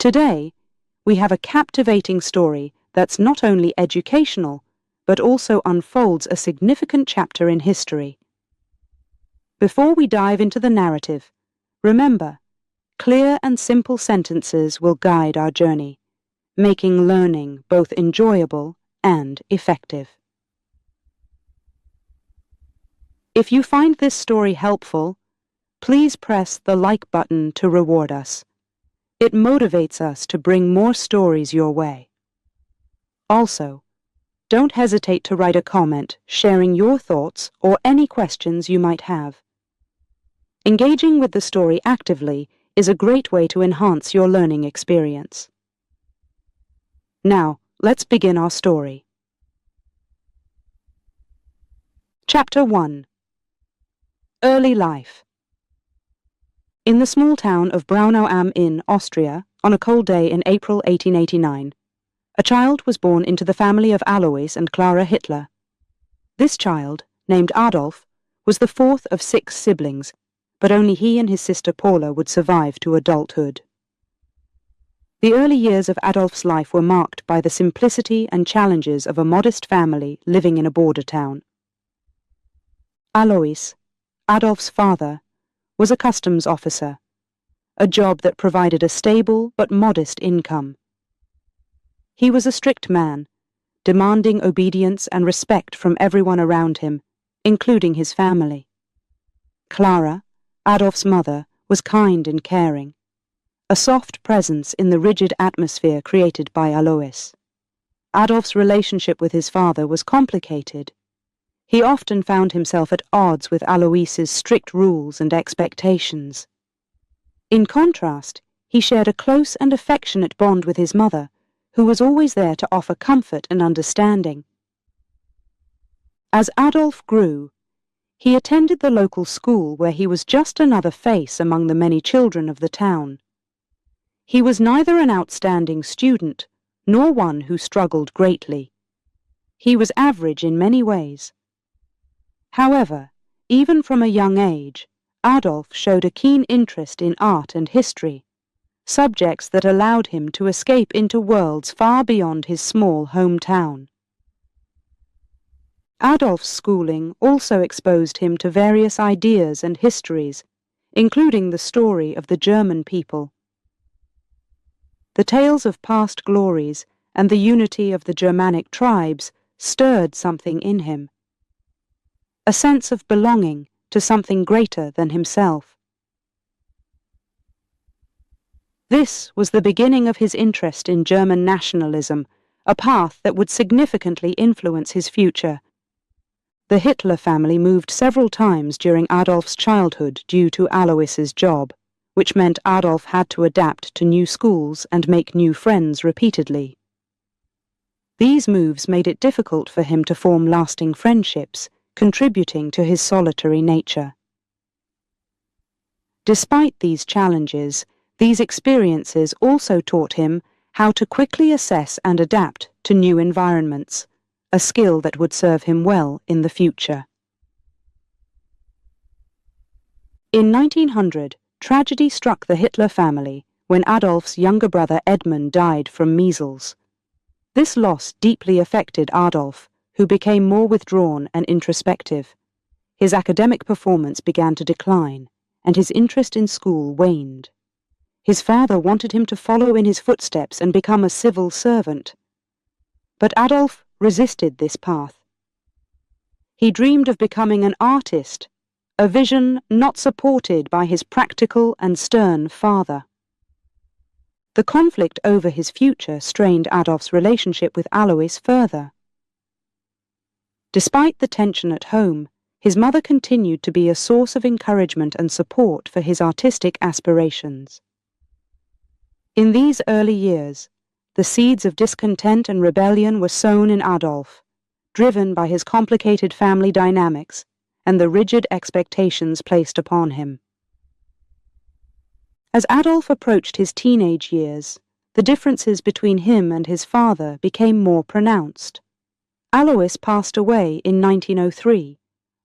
Today, we have a captivating story that's not only educational, but also unfolds a significant chapter in history. Before we dive into the narrative, remember, clear and simple sentences will guide our journey, making learning both enjoyable and effective. If you find this story helpful, please press the like button to reward us. It motivates us to bring more stories your way. Also, don't hesitate to write a comment sharing your thoughts or any questions you might have. Engaging with the story actively is a great way to enhance your learning experience. Now, let's begin our story. Chapter 1. Early Life. In the small town of Braunau am Inn, Austria, on a cold day in April 1889, a child was born into the family of Alois and Clara Hitler. This child, named Adolf, was the fourth of 6 siblings, but only he and his sister Paula would survive to adulthood. The early years of Adolf's life were marked by the simplicity and challenges of a modest family living in a border town. Alois, Adolf's father, was a customs officer, a job that provided a stable but modest income. He was a strict man, demanding obedience and respect from everyone around him, including his family. Clara, Adolf's mother, was kind and caring, a soft presence in the rigid atmosphere created by Alois. Adolf's relationship with his father was complicated. He often found himself at odds with Alois's strict rules and expectations. In contrast, he shared a close and affectionate bond with his mother, who was always there to offer comfort and understanding. As Adolf grew, he attended the local school where he was just another face among the many children of the town. He was neither an outstanding student, nor one who struggled greatly. He was average in many ways. However, even from a young age, Adolf showed a keen interest in art and history, subjects that allowed him to escape into worlds far beyond his small hometown. Adolf's schooling also exposed him to various ideas and histories, including the story of the German people. The tales of past glories and the unity of the Germanic tribes stirred something in him, a sense of belonging to something greater than himself. This was the beginning of his interest in German nationalism, a path that would significantly influence his future. The Hitler family moved several times during Adolf's childhood due to Alois's job, which meant Adolf had to adapt to new schools and make new friends repeatedly. These moves made it difficult for him to form lasting friendships, contributing to his solitary nature. Despite these challenges, these experiences also taught him how to quickly assess and adapt to new environments, a skill that would serve him well in the future. In 1900, tragedy struck the Hitler family when Adolf's younger brother Edmund died from measles. This loss deeply affected Adolf, who became more withdrawn and introspective. His academic performance began to decline, and his interest in school waned. His father wanted him to follow in his footsteps and become a civil servant. But Adolf resisted this path. He dreamed of becoming an artist, a vision not supported by his practical and stern father. The conflict over his future strained Adolf's relationship with Alois further. Despite the tension at home, his mother continued to be a source of encouragement and support for his artistic aspirations. In these early years, the seeds of discontent and rebellion were sown in Adolf, driven by his complicated family dynamics and the rigid expectations placed upon him. As Adolf approached his teenage years, the differences between him and his father became more pronounced. Alois passed away in 1903,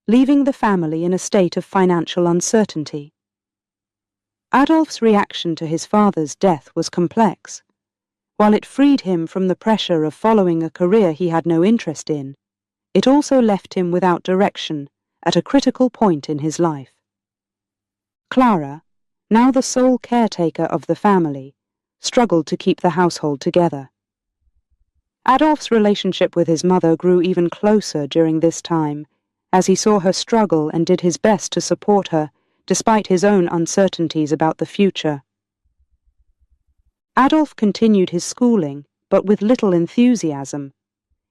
leaving the family in a state of financial uncertainty. Adolf's reaction to his father's death was complex. While it freed him from the pressure of following a career he had no interest in, it also left him without direction at a critical point in his life. Clara, now the sole caretaker of the family, struggled to keep the household together. Adolf's relationship with his mother grew even closer during this time, as he saw her struggle and did his best to support her, despite his own uncertainties about the future. Adolf continued his schooling, but with little enthusiasm.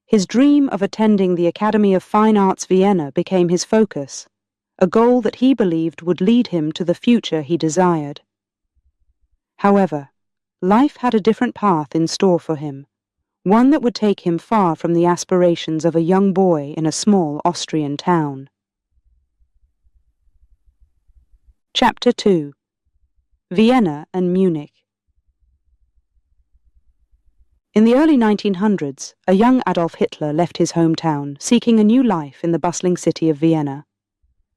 His dream of attending the Academy of Fine Arts Vienna became his focus, a goal that he believed would lead him to the future he desired. However, life had a different path in store for him, one that would take him far from the aspirations of a young boy in a small Austrian town. Chapter 2. Vienna and Munich. In the early 1900s, a young Adolf Hitler left his hometown, seeking a new life in the bustling city of Vienna.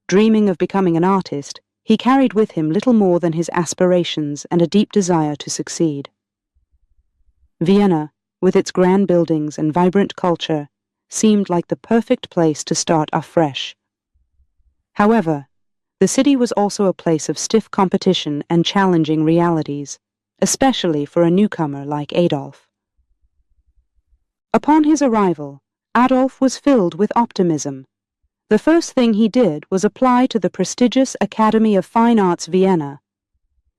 Dreaming of becoming an artist, he carried with him little more than his aspirations and a deep desire to succeed. Vienna, with its grand buildings and vibrant culture, seemed like the perfect place to start afresh. However, the city was also a place of stiff competition and challenging realities, especially for a newcomer like Adolf. Upon his arrival, Adolf was filled with optimism. The first thing he did was apply to the prestigious Academy of Fine Arts Vienna.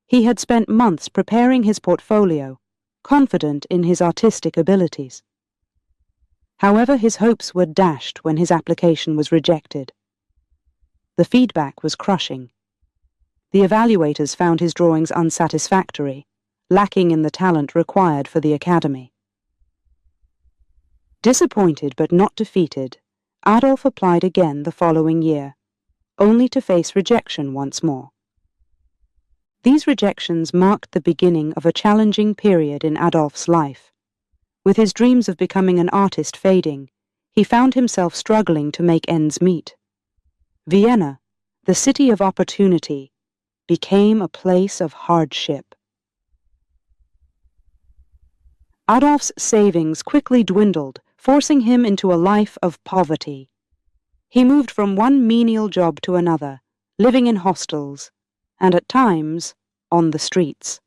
He had spent months preparing his portfolio, confident in his artistic abilities. However, his hopes were dashed when his application was rejected. The feedback was crushing. The evaluators found his drawings unsatisfactory, lacking in the talent required for the academy. Disappointed but not defeated, Adolf applied again the following year, only to face rejection once more. These rejections marked the beginning of a challenging period in Adolf's life. With his dreams of becoming an artist fading, he found himself struggling to make ends meet. Vienna, the city of opportunity, became a place of hardship. Adolf's savings quickly dwindled, forcing him into a life of poverty. He moved from one menial job to another, living in hostels, and at times, on the streets.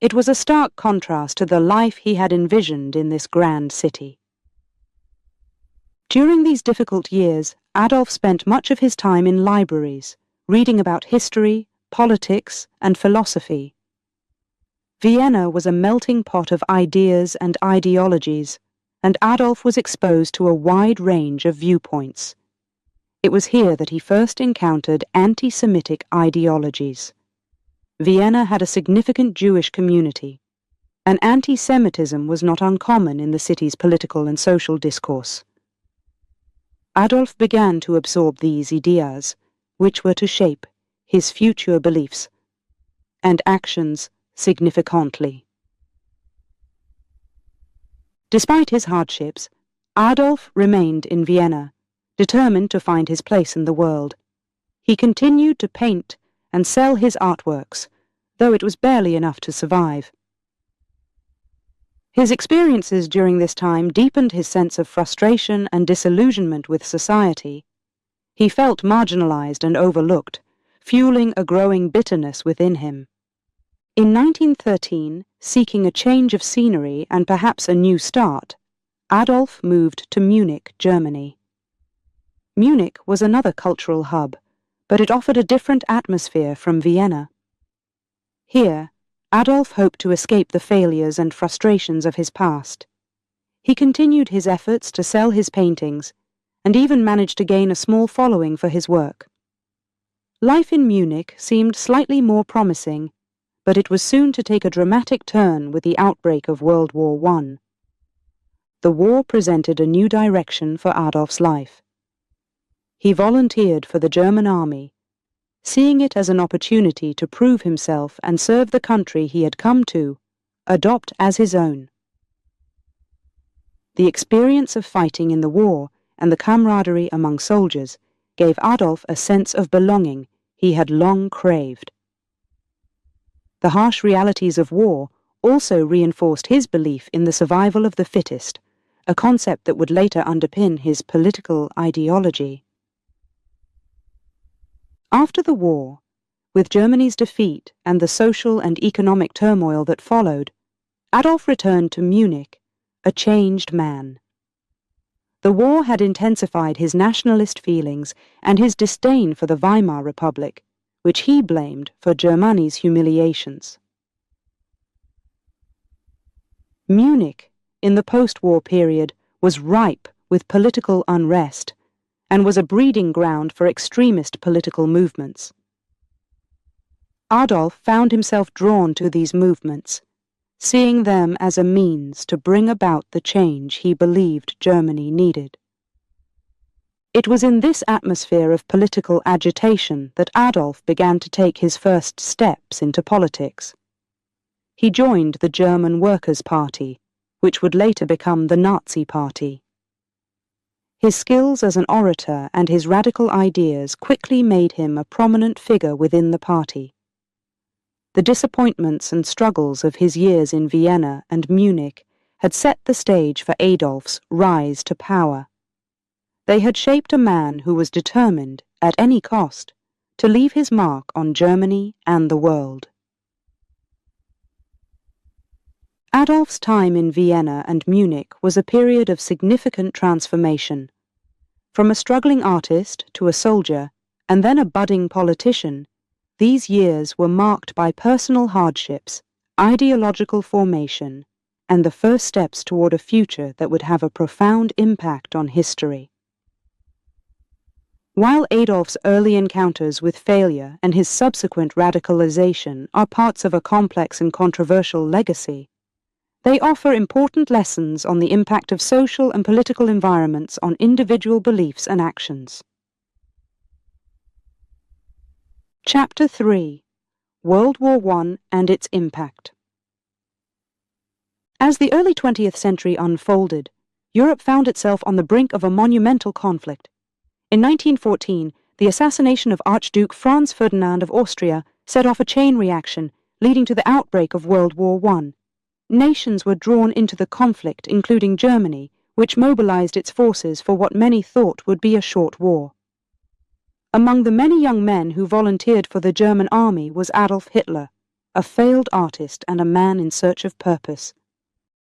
It was a stark contrast to the life he had envisioned in this grand city. During these difficult years, Adolf spent much of his time in libraries, reading about history, politics, and philosophy. Vienna was a melting pot of ideas and ideologies, and Adolf was exposed to a wide range of viewpoints. It was here that he first encountered anti-Semitic ideologies. Vienna had a significant Jewish community, and anti-Semitism was not uncommon in the city's political and social discourse. Adolf began to absorb these ideas, which were to shape his future beliefs and actions significantly. Despite his hardships, Adolf remained in Vienna, determined to find his place in the world. He continued to paint and sell his artworks, though it was barely enough to survive. His experiences during this time deepened his sense of frustration and disillusionment with society. He felt marginalized and overlooked, fueling a growing bitterness within him. In 1913, seeking a change of scenery and perhaps a new start, Adolf moved to Munich, Germany. Munich was another cultural hub, but it offered a different atmosphere from Vienna. Here, Adolf hoped to escape the failures and frustrations of his past. He continued his efforts to sell his paintings, and even managed to gain a small following for his work. Life in Munich seemed slightly more promising, but it was soon to take a dramatic turn with the outbreak of World War I. The war presented a new direction for Adolf's life. He volunteered for the German army, seeing it as an opportunity to prove himself and serve the country he had come to, adopt as his own. The experience of fighting in the war and the camaraderie among soldiers gave Adolf a sense of belonging he had long craved. The harsh realities of war also reinforced his belief in the survival of the fittest, a concept that would later underpin his political ideology. After the war, with Germany's defeat and the social and economic turmoil that followed, Adolf returned to Munich, a changed man. The war had intensified his nationalist feelings and his disdain for the Weimar Republic, which he blamed for Germany's humiliations. Munich, in the post-war period, was ripe with political unrest and was a breeding ground for extremist political movements. Adolf found himself drawn to these movements, seeing them as a means to bring about the change he believed Germany needed. It was in this atmosphere of political agitation that Adolf began to take his first steps into politics. He joined the German Workers' Party, which would later become the Nazi Party. His skills as an orator and his radical ideas quickly made him a prominent figure within the party. The disappointments and struggles of his years in Vienna and Munich had set the stage for Adolf's rise to power. They had shaped a man who was determined, at any cost, to leave his mark on Germany and the world. Adolf's time in Vienna and Munich was a period of significant transformation. From a struggling artist to a soldier, and then a budding politician, these years were marked by personal hardships, ideological formation, and the first steps toward a future that would have a profound impact on history. While Adolf's early encounters with failure and his subsequent radicalization are parts of a complex and controversial legacy, they offer important lessons on the impact of social and political environments on individual beliefs and actions. Chapter 3: World War I and its Impact. As the early 20th century unfolded, Europe found itself on the brink of a monumental conflict. In 1914, the assassination of Archduke Franz Ferdinand of Austria set off a chain reaction, leading to the outbreak of World War I. Nations were drawn into the conflict, including Germany, which mobilized its forces for what many thought would be a short war. Among the many young men who volunteered for the German army was Adolf Hitler, a failed artist and a man in search of purpose.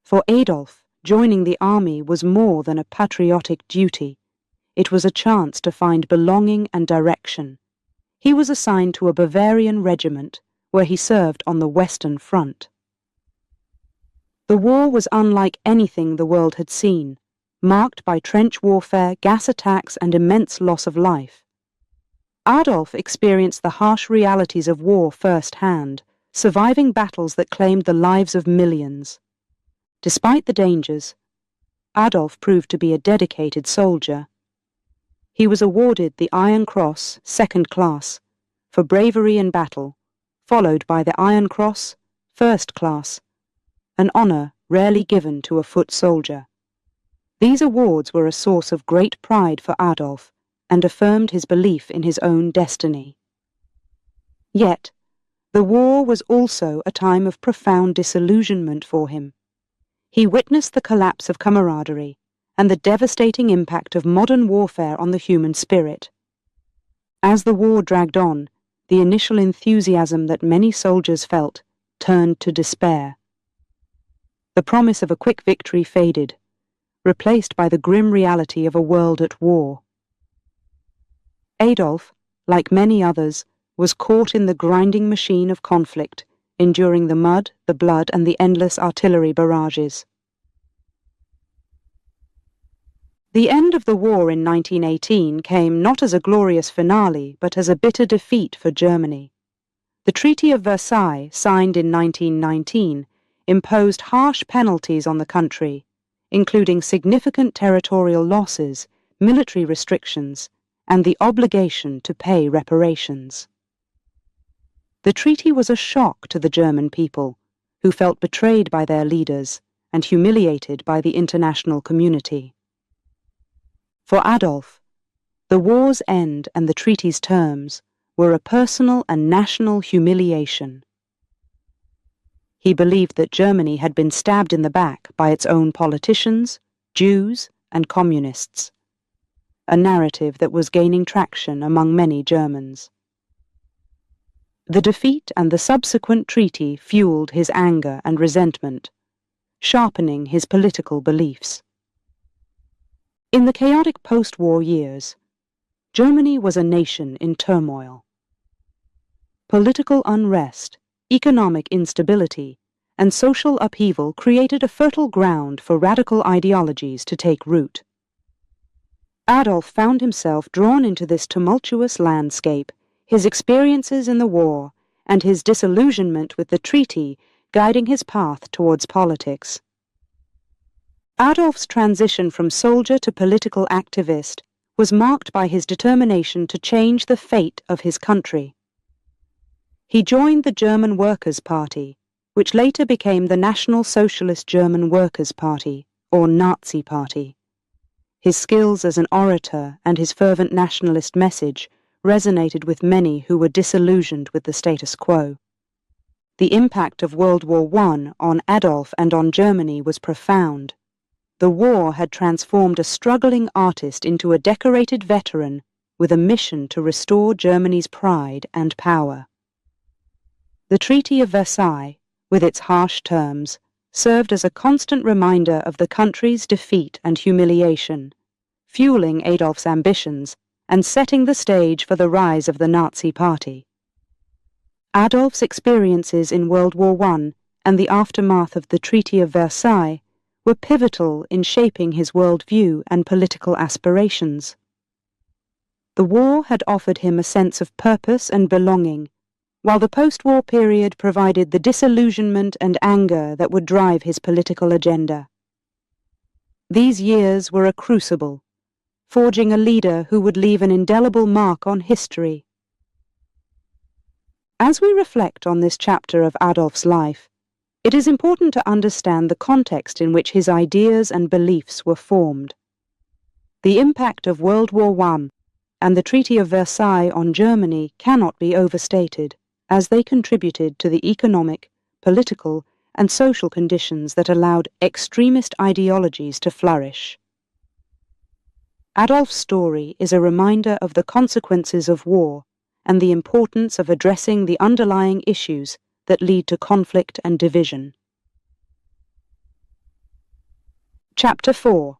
For Adolf, joining the army was more than a patriotic duty. It was a chance to find belonging and direction. He was assigned to a Bavarian regiment, where he served on the Western Front. The war was unlike anything the world had seen, marked by trench warfare, gas attacks, and immense loss of life. Adolf experienced the harsh realities of war firsthand, surviving battles that claimed the lives of millions. Despite the dangers, Adolf proved to be a dedicated soldier. He was awarded the Iron Cross, Second Class, for bravery in battle, followed by the Iron Cross, First Class, an honor rarely given to a foot soldier. These awards were a source of great pride for Adolf and affirmed his belief in his own destiny. Yet, the war was also a time of profound disillusionment for him. He witnessed the collapse of camaraderie and the devastating impact of modern warfare on the human spirit. As the war dragged on, the initial enthusiasm that many soldiers felt turned to despair. The promise of a quick victory faded, replaced by the grim reality of a world at war. Adolf, like many others, was caught in the grinding machine of conflict, enduring the mud, the blood, and the endless artillery barrages. The end of the war in 1918 came not as a glorious finale, but as a bitter defeat for Germany. The Treaty of Versailles, signed in 1919, imposed harsh penalties on the country, including significant territorial losses, military restrictions, and the obligation to pay reparations. The treaty was a shock to the German people, who felt betrayed by their leaders and humiliated by the international community. For Adolf, the war's end and the treaty's terms were a personal and national humiliation. He believed that Germany had been stabbed in the back by its own politicians, Jews, and communists, a narrative that was gaining traction among many Germans. The defeat and the subsequent treaty fueled his anger and resentment, sharpening his political beliefs. In the chaotic post-war years, Germany was a nation in turmoil. Political unrest, economic instability, and social upheaval created a fertile ground for radical ideologies to take root. Adolf found himself drawn into this tumultuous landscape, his experiences in the war and his disillusionment with the treaty guiding his path towards politics. Adolf's transition from soldier to political activist was marked by his determination to change the fate of his country. He joined the German Workers' Party, which later became the National Socialist German Workers' Party, or Nazi Party. His skills as an orator and his fervent nationalist message resonated with many who were disillusioned with the status quo. The impact of World War I on Adolf and on Germany was profound. The war had transformed a struggling artist into a decorated veteran with a mission to restore Germany's pride and power. The Treaty of Versailles, with its harsh terms, served as a constant reminder of the country's defeat and humiliation, fueling Adolf's ambitions and setting the stage for the rise of the Nazi Party. Adolf's experiences in World War I and the aftermath of the Treaty of Versailles were pivotal in shaping his worldview and political aspirations. The war had offered him a sense of purpose and belonging, while the post-war period provided the disillusionment and anger that would drive his political agenda. These years were a crucible, forging a leader who would leave an indelible mark on history. As we reflect on this chapter of Adolf's life, it is important to understand the context in which his ideas and beliefs were formed. The impact of World War I and the Treaty of Versailles on Germany cannot be overstated, as they contributed to the economic, political, and social conditions that allowed extremist ideologies to flourish. Adolf's story is a reminder of the consequences of war and the importance of addressing the underlying issues that lead to conflict and division. Chapter 4.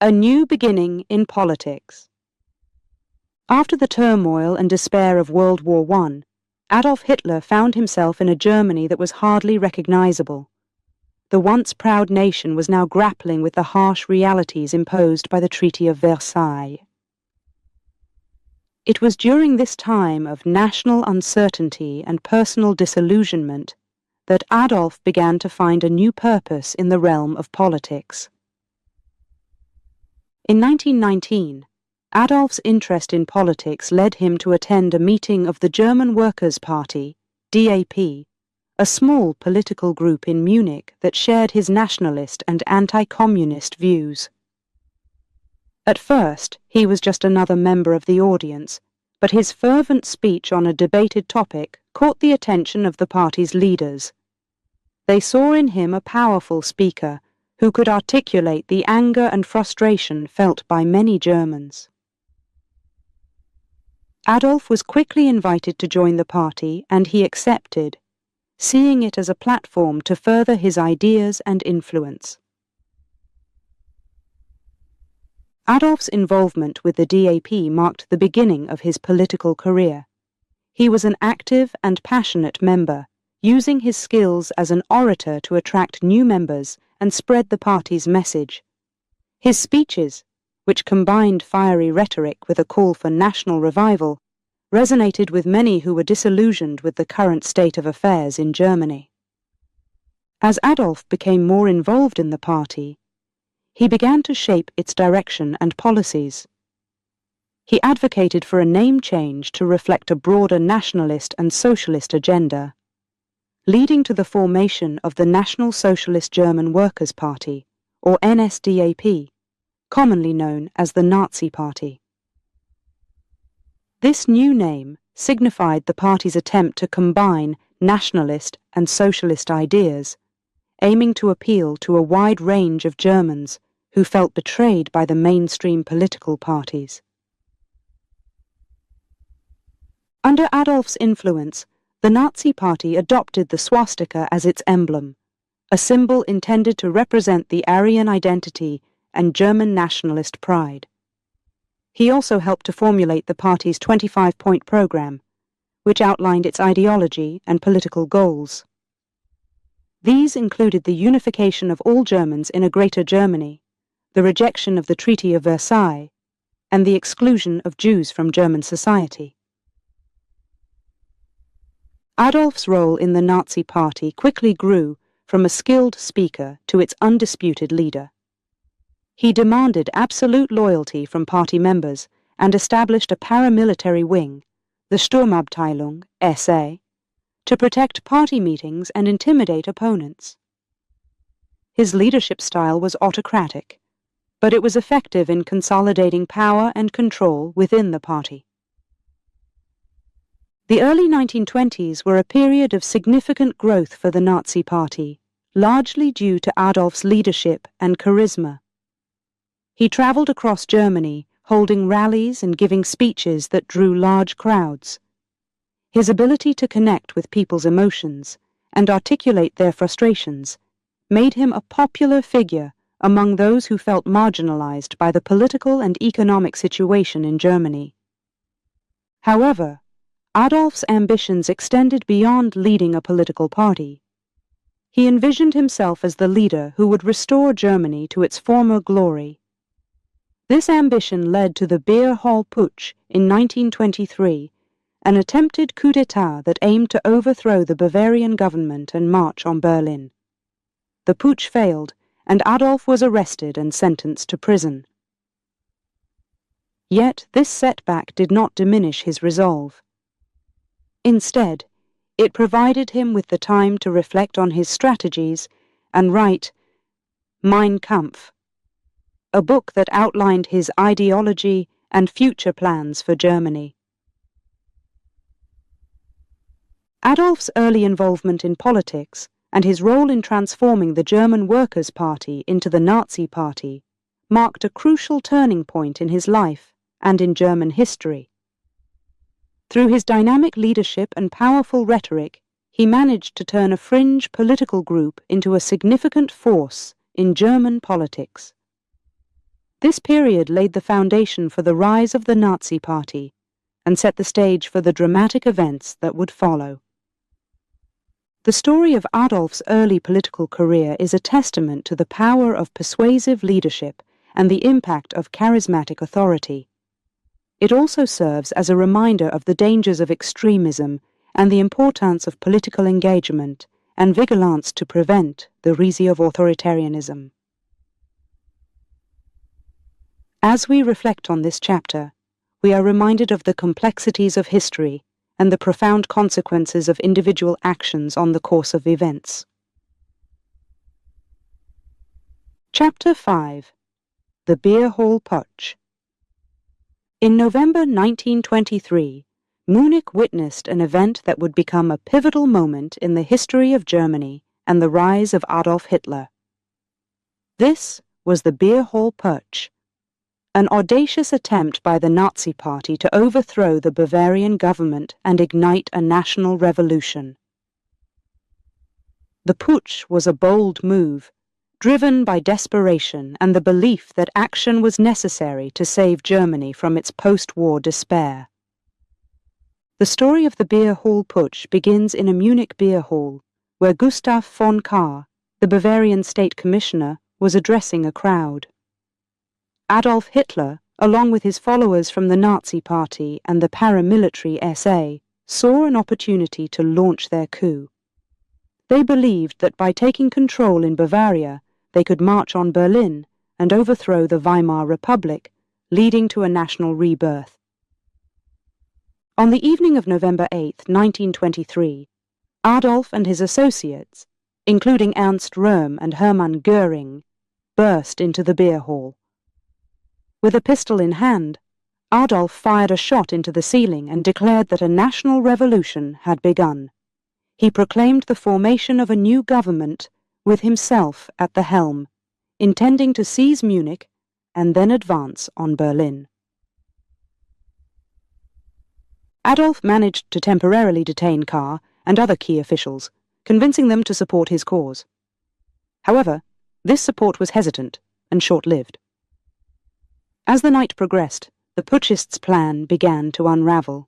A New Beginning in Politics. After the turmoil and despair of World War I, Adolf Hitler found himself in a Germany that was hardly recognizable. The once proud nation was now grappling with the harsh realities imposed by the Treaty of Versailles. It was during this time of national uncertainty and personal disillusionment that Adolf began to find a new purpose in the realm of politics. In 1919, Adolf's interest in politics led him to attend a meeting of the German Workers' Party, DAP, a small political group in Munich that shared his nationalist and anti-communist views. At first, he was just another member of the audience, but his fervent speech on a debated topic caught the attention of the party's leaders. They saw in him a powerful speaker who could articulate the anger and frustration felt by many Germans. Adolf was quickly invited to join the party, and he accepted, seeing it as a platform to further his ideas and influence. Adolf's involvement with the DAP marked the beginning of his political career. He was an active and passionate member, using his skills as an orator to attract new members and spread the party's message. His speeches, which combined fiery rhetoric with a call for national revival, resonated with many who were disillusioned with the current state of affairs in Germany. As Adolf became more involved in the party, he began to shape its direction and policies. He advocated for a name change to reflect a broader nationalist and socialist agenda, leading to the formation of the National Socialist German Workers' Party, or NSDAP, commonly known as the Nazi Party. This new name signified the party's attempt to combine nationalist and socialist ideas, aiming to appeal to a wide range of Germans who felt betrayed by the mainstream political parties. Under Adolf's influence, the Nazi Party adopted the swastika as its emblem, a symbol intended to represent the Aryan identity and German nationalist pride. He also helped to formulate the party's 25-point program, which outlined its ideology and political goals. These included the unification of all Germans in a Greater Germany, the rejection of the Treaty of Versailles, and the exclusion of Jews from German society. Adolf's role in the Nazi Party quickly grew from a skilled speaker to its undisputed leader. He demanded absolute loyalty from party members and established a paramilitary wing, the Sturmabteilung, SA, to protect party meetings and intimidate opponents. His leadership style was autocratic, but it was effective in consolidating power and control within the party. The early 1920s were a period of significant growth for the Nazi Party, largely due to Adolf's leadership and charisma. He travelled across Germany, holding rallies and giving speeches that drew large crowds. His ability to connect with people's emotions and articulate their frustrations made him a popular figure among those who felt marginalized by the political and economic situation in Germany. However, Adolf's ambitions extended beyond leading a political party. He envisioned himself as the leader who would restore Germany to its former glory. This ambition led to the Beer Hall Putsch in 1923, an attempted coup d'etat that aimed to overthrow the Bavarian government and march on Berlin. The putsch failed, and Adolf was arrested and sentenced to prison. Yet this setback did not diminish his resolve. Instead, it provided him with the time to reflect on his strategies and write Mein Kampf, a book that outlined his ideology and future plans for Germany. Adolf's early involvement in politics and his role in transforming the German Workers' Party into the Nazi Party marked a crucial turning point in his life and in German history. Through his dynamic leadership and powerful rhetoric, he managed to turn a fringe political group into a significant force in German politics. This period laid the foundation for the rise of the Nazi Party and set the stage for the dramatic events that would follow. The story of Adolf's early political career is a testament to the power of persuasive leadership and the impact of charismatic authority. It also serves as a reminder of the dangers of extremism and the importance of political engagement and vigilance to prevent the rise of authoritarianism. As we reflect on this chapter, we are reminded of the complexities of history and the profound consequences of individual actions on the course of events. Chapter 5. The Beer Hall Putsch. In November 1923, Munich witnessed an event that would become a pivotal moment in the history of Germany and the rise of Adolf Hitler. This was the Beer Hall Putsch, an audacious attempt by the Nazi Party to overthrow the Bavarian government and ignite a national revolution. The putsch was a bold move, driven by desperation and the belief that action was necessary to save Germany from its post-war despair. The story of the Beer Hall Putsch begins in a Munich beer hall, where Gustav von Kahr, the Bavarian state commissioner, was addressing a crowd. Adolf Hitler, along with his followers from the Nazi Party and the paramilitary SA, saw an opportunity to launch their coup. They believed that by taking control in Bavaria, they could march on Berlin and overthrow the Weimar Republic, leading to a national rebirth. On the evening of November 8, 1923, Adolf and his associates, including Ernst Röhm and Hermann Göring, burst into the beer hall. With a pistol in hand, Adolf fired a shot into the ceiling and declared that a national revolution had begun. he proclaimed the formation of a new government with himself at the helm, intending to seize Munich and then advance on Berlin. Adolf managed to temporarily detain Kahr and other key officials, convincing them to support his cause. However, this support was hesitant and short-lived. As the night progressed, the putschists' plan began to unravel.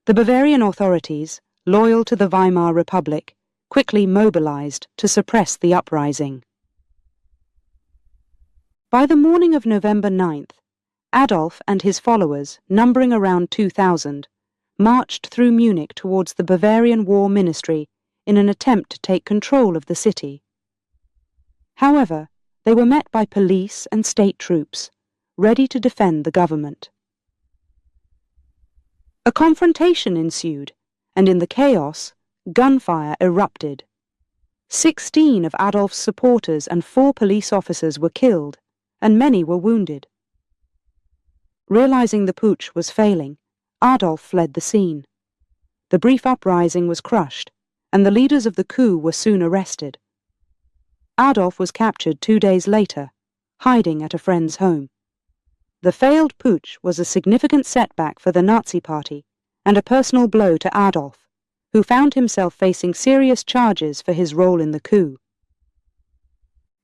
The Bavarian authorities, loyal to the Weimar Republic, quickly mobilized to suppress the uprising. By the morning of November 9th, Adolf and his followers, numbering around 2,000, marched through Munich towards the Bavarian War Ministry in an attempt to take control of the city. However, they were met by police and state troops, ready to defend the government. A confrontation ensued, and in the chaos, gunfire erupted. 16 of Adolf's supporters and 4 police officers were killed, and many were wounded. Realizing the putsch was failing, Adolf fled the scene. The brief uprising was crushed, and the leaders of the coup were soon arrested. Adolf was captured 2 days later, hiding at a friend's home. The failed putsch was a significant setback for the Nazi Party and a personal blow to Adolf, who found himself facing serious charges for his role in the coup.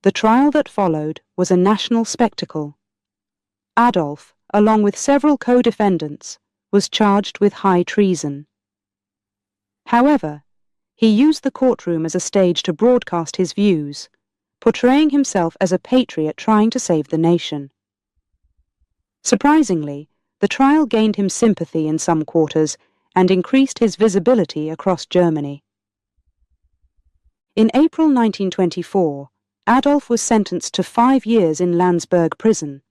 The trial that followed was a national spectacle. Adolf, along with several co-defendants, was charged with high treason. However, he used the courtroom as a stage to broadcast his views, portraying himself as a patriot trying to save the nation. Surprisingly, the trial gained him sympathy in some quarters and increased his visibility across Germany. In April 1924, Adolf was sentenced to 5 years in Landsberg prison,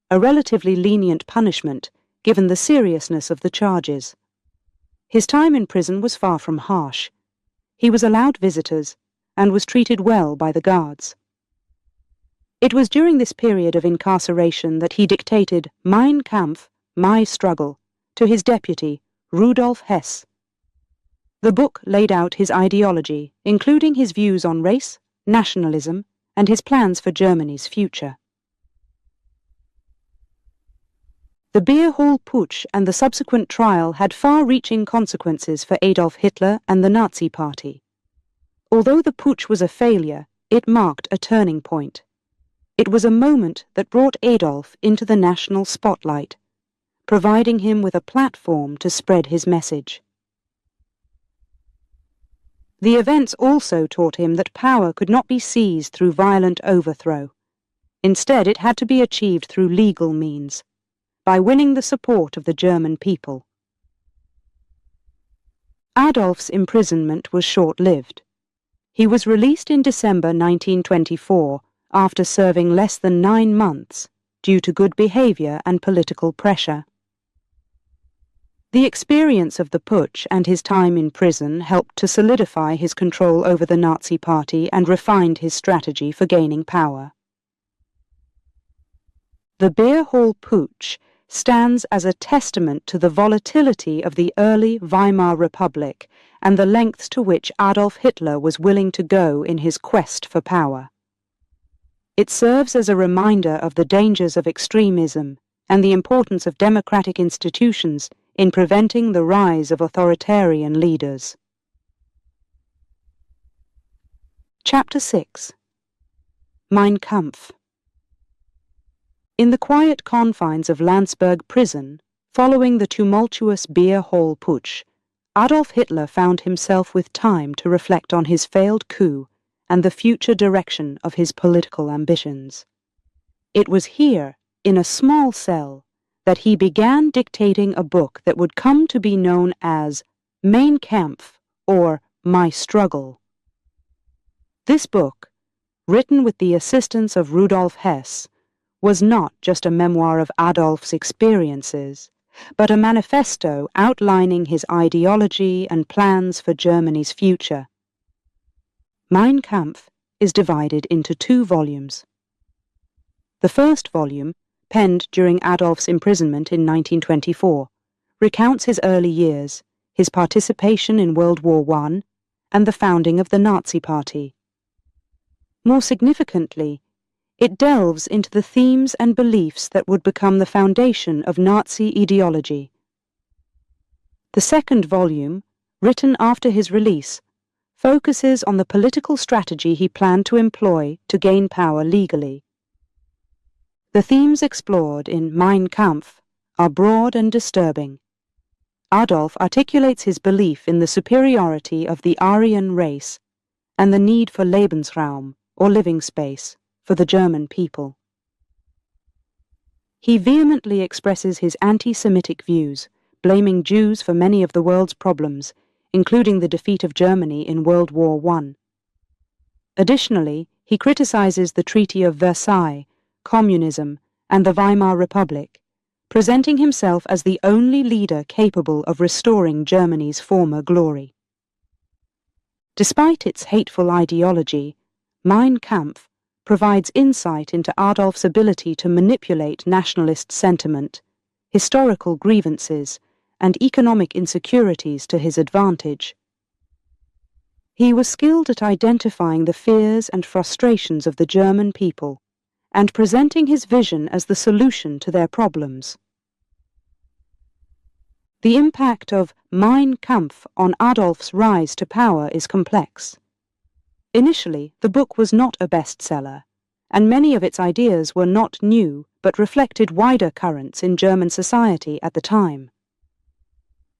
a relatively lenient punishment given the seriousness of the charges. His time in prison was far from harsh. He was allowed visitors and was treated well by the guards. It was during this period of incarceration that he dictated Mein Kampf, My Struggle, to his deputy, Rudolf Hess. The book laid out his ideology, including his views on race, nationalism, and his plans for Germany's future. The beer hall putsch and the subsequent trial had far-reaching consequences for Adolf Hitler and the Nazi Party. Although the putsch was a failure, it marked a turning point. It was a moment that brought Adolf into the national spotlight, providing him with a platform to spread his message. The events also taught him that power could not be seized through violent overthrow. Instead, it had to be achieved through legal means, by winning the support of the German people. Adolf's imprisonment was short-lived. He was released in December 1924 after serving less than 9 months due to good behavior and political pressure. The experience of the putsch and his time in prison helped to solidify his control over the Nazi Party and refined his strategy for gaining power. The beer hall putsch stands as a testament to the volatility of the early Weimar Republic and the lengths to which Adolf Hitler was willing to go in his quest for power. It serves as a reminder of the dangers of extremism and the importance of democratic institutions in preventing the rise of authoritarian leaders. Chapter 6. Mein Kampf. In the quiet confines of Landsberg prison, following the tumultuous beer hall putsch, Adolf Hitler found himself with time to reflect on his failed coup and the future direction of his political ambitions. It was here, in a small cell, that he began dictating a book that would come to be known as Mein Kampf, or My Struggle. This book, written with the assistance of Rudolf Hess, was not just a memoir of Adolf's experiences, but a manifesto outlining his ideology and plans for Germany's future. Mein Kampf is divided into 2 volumes. The first volume, penned during Adolf's imprisonment in 1924, recounts his early years, his participation in World War I, and the founding of the Nazi Party. More significantly, it delves into the themes and beliefs that would become the foundation of Nazi ideology. The second volume, written after his release, focuses on the political strategy he planned to employ to gain power legally. The themes explored in Mein Kampf are broad and disturbing. Adolf articulates his belief in the superiority of the Aryan race and the need for Lebensraum, or living space, for the German people. He vehemently expresses his anti-Semitic views, blaming Jews for many of the world's problems, including the defeat of Germany in World War I. Additionally, he criticizes the Treaty of Versailles, communism, and the Weimar Republic, presenting himself as the only leader capable of restoring Germany's former glory. Despite its hateful ideology, Mein Kampf provides insight into Adolf's ability to manipulate nationalist sentiment, historical grievances, and economic insecurities to his advantage. He was skilled at identifying the fears and frustrations of the German people and presenting his vision as the solution to their problems. The impact of Mein Kampf on Adolf's rise to power is complex. Initially, the book was not a bestseller, and many of its ideas were not new but reflected wider currents in German society at the time.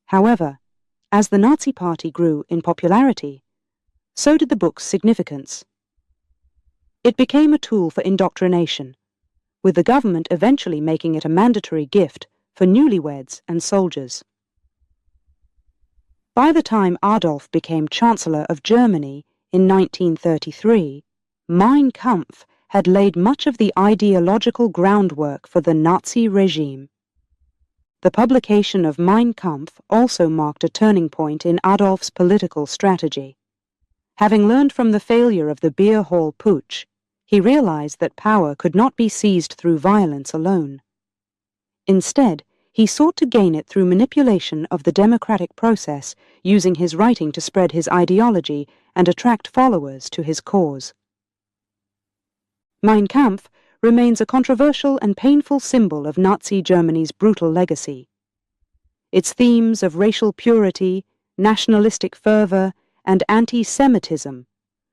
However, as the Nazi Party grew in popularity, so did the book's significance. It became a tool for indoctrination, with the government eventually making it a mandatory gift for newlyweds and soldiers. By the time Adolf became Chancellor of Germany in 1933, Mein Kampf had laid much of the ideological groundwork for the Nazi regime. The publication of Mein Kampf also marked a turning point in Adolf's political strategy. Having learned from the failure of the beer hall putsch, he realized that power could not be seized through violence alone. Instead, he sought to gain it through manipulation of the democratic process, using his writing to spread his ideology and attract followers to his cause. Mein Kampf remains a controversial and painful symbol of Nazi Germany's brutal legacy. Its themes of racial purity, nationalistic fervor, and anti-Semitism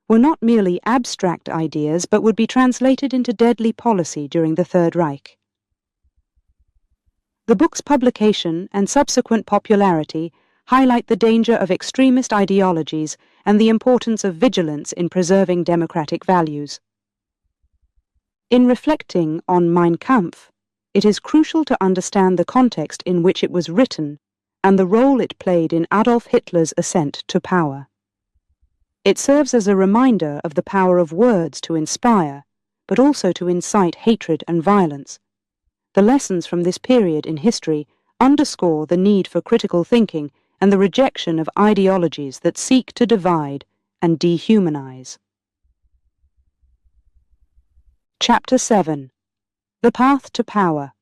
were not merely abstract ideas but would be translated into deadly policy during the Third Reich. The book's publication and subsequent popularity highlight the danger of extremist ideologies and the importance of vigilance in preserving democratic values. In reflecting on Mein Kampf, it is crucial to understand the context in which it was written and the role it played in Adolf Hitler's ascent to power. It serves as a reminder of the power of words to inspire, but also to incite hatred and violence. The lessons from this period in history underscore the need for critical thinking and the rejection of ideologies that seek to divide and dehumanize. Chapter 7. The Path to Power.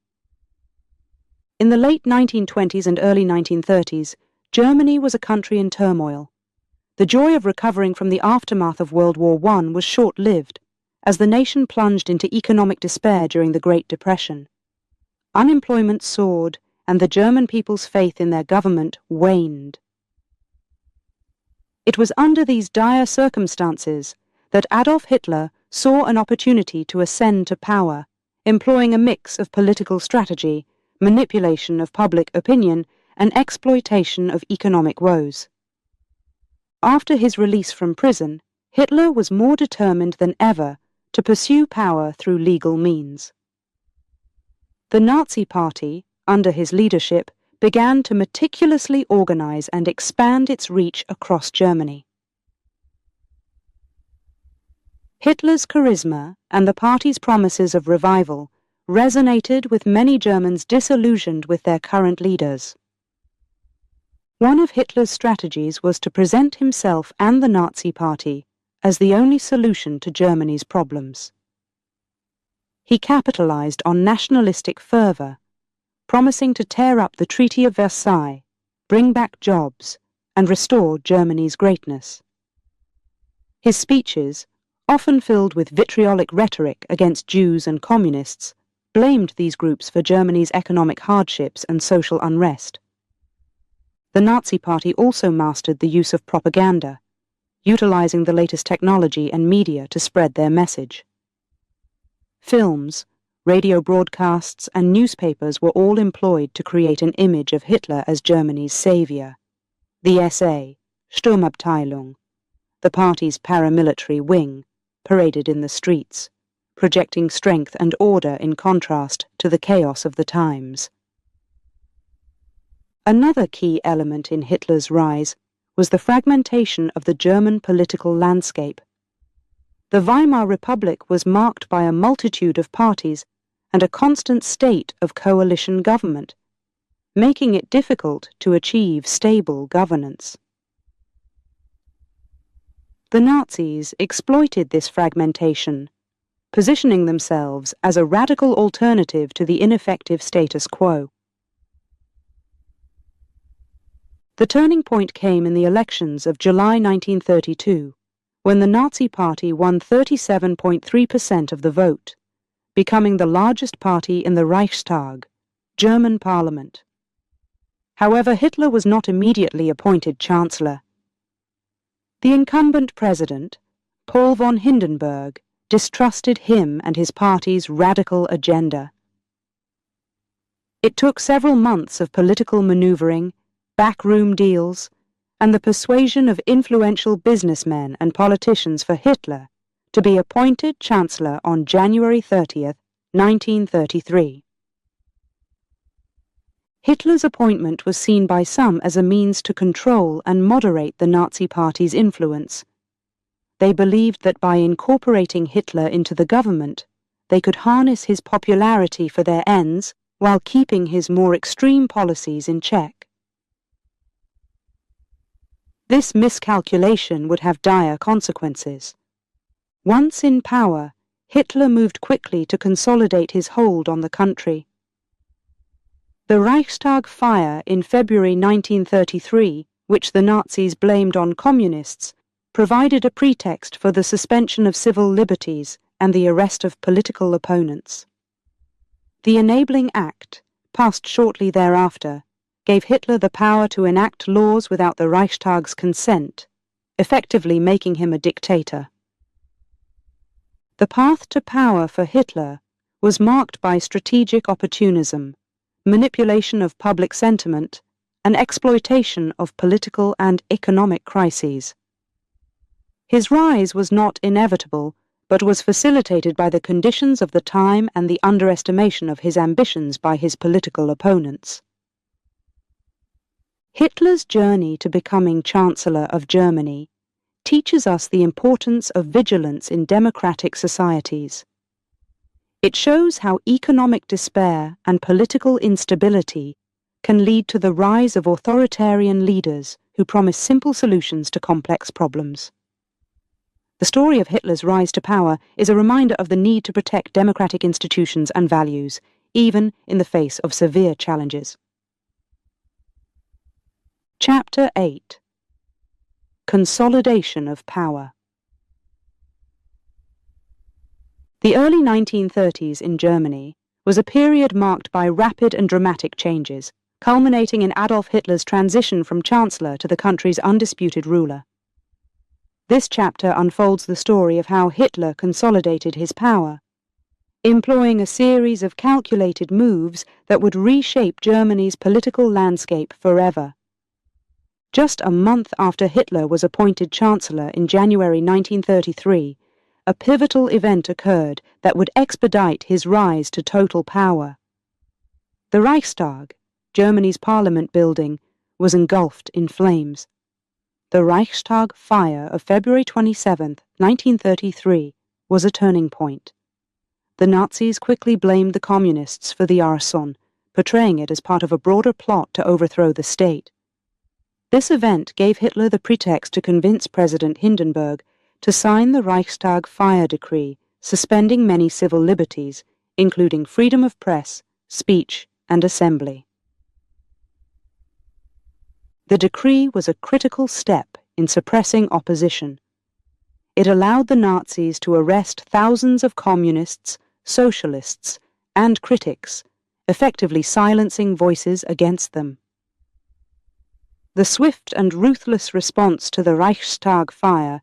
In the late 1920s and early 1930s, Germany was a country in turmoil. The joy of recovering from the aftermath of World War I was short-lived, as the nation plunged into economic despair during the Great Depression. Unemployment soared, and the German people's faith in their government waned. It was under these dire circumstances that Adolf Hitler saw an opportunity to ascend to power, employing a mix of political strategy, manipulation of public opinion, and exploitation of economic woes. After his release from prison, Hitler was more determined than ever to pursue power through legal means. The Nazi Party, under his leadership, began to meticulously organize and expand its reach across Germany. Hitler's charisma and the party's promises of revival resonated with many Germans disillusioned with their current leaders. One of Hitler's strategies was to present himself and the Nazi Party as the only solution to Germany's problems. He capitalized on nationalistic fervor, promising to tear up the Treaty of Versailles, bring back jobs, and restore Germany's greatness. His speeches, often filled with vitriolic rhetoric against Jews and communists, blamed these groups for Germany's economic hardships and social unrest. The Nazi Party also mastered the use of propaganda, utilizing the latest technology and media to spread their message. Films, radio broadcasts, and newspapers were all employed to create an image of Hitler as Germany's savior. The SA, Sturmabteilung, the party's paramilitary wing, paraded in the streets, projecting strength and order in contrast to the chaos of the times. Another key element in Hitler's rise was the fragmentation of the German political landscape. The Weimar Republic was marked by a multitude of parties and a constant state of coalition government, making it difficult to achieve stable governance. The Nazis exploited this fragmentation, positioning themselves as a radical alternative to the ineffective status quo. The turning point came in the elections of July 1932, when the Nazi Party won 37.3% of the vote, becoming the largest party in the Reichstag, German parliament. However, Hitler was not immediately appointed Chancellor. The incumbent president, Paul von Hindenburg, distrusted him and his party's radical agenda. It took several months of political maneuvering, backroom deals, and the persuasion of influential businessmen and politicians for Hitler to be appointed Chancellor on January 30th, 1933. Hitler's appointment was seen by some as a means to control and moderate the Nazi Party's influence. They believed that by incorporating Hitler into the government, they could harness his popularity for their ends while keeping his more extreme policies in check. This miscalculation would have dire consequences. Once in power, Hitler moved quickly to consolidate his hold on the country. The Reichstag fire in February 1933, which the Nazis blamed on communists, provided a pretext for the suspension of civil liberties and the arrest of political opponents. The Enabling Act, passed shortly thereafter, gave Hitler the power to enact laws without the Reichstag's consent, effectively making him a dictator. The path to power for Hitler was marked by strategic opportunism, manipulation of public sentiment, and exploitation of political and economic crises. His rise was not inevitable, but was facilitated by the conditions of the time and the underestimation of his ambitions by his political opponents. Hitler's journey to becoming Chancellor of Germany teaches us the importance of vigilance in democratic societies. It shows how economic despair and political instability can lead to the rise of authoritarian leaders who promise simple solutions to complex problems. The story of Hitler's rise to power is a reminder of the need to protect democratic institutions and values, even in the face of severe challenges. Chapter 8: Consolidation of Power. The early 1930s in Germany was a period marked by rapid and dramatic changes, culminating in Adolf Hitler's transition from Chancellor to the country's undisputed ruler. This chapter unfolds the story of how Hitler consolidated his power, employing a series of calculated moves that would reshape Germany's political landscape forever. Just a month after Hitler was appointed Chancellor in January 1933, a pivotal event occurred that would expedite his rise to total power. The Reichstag, Germany's parliament building, was engulfed in flames. The Reichstag fire of February 27, 1933, was a turning point. The Nazis quickly blamed the communists for the arson, portraying it as part of a broader plot to overthrow the state. This event gave Hitler the pretext to convince President Hindenburg to sign the Reichstag fire decree, suspending many civil liberties, including freedom of press, speech, and assembly. The decree was a critical step in suppressing opposition. It allowed the Nazis to arrest thousands of communists, socialists, and critics, effectively silencing voices against them. The swift and ruthless response to the Reichstag fire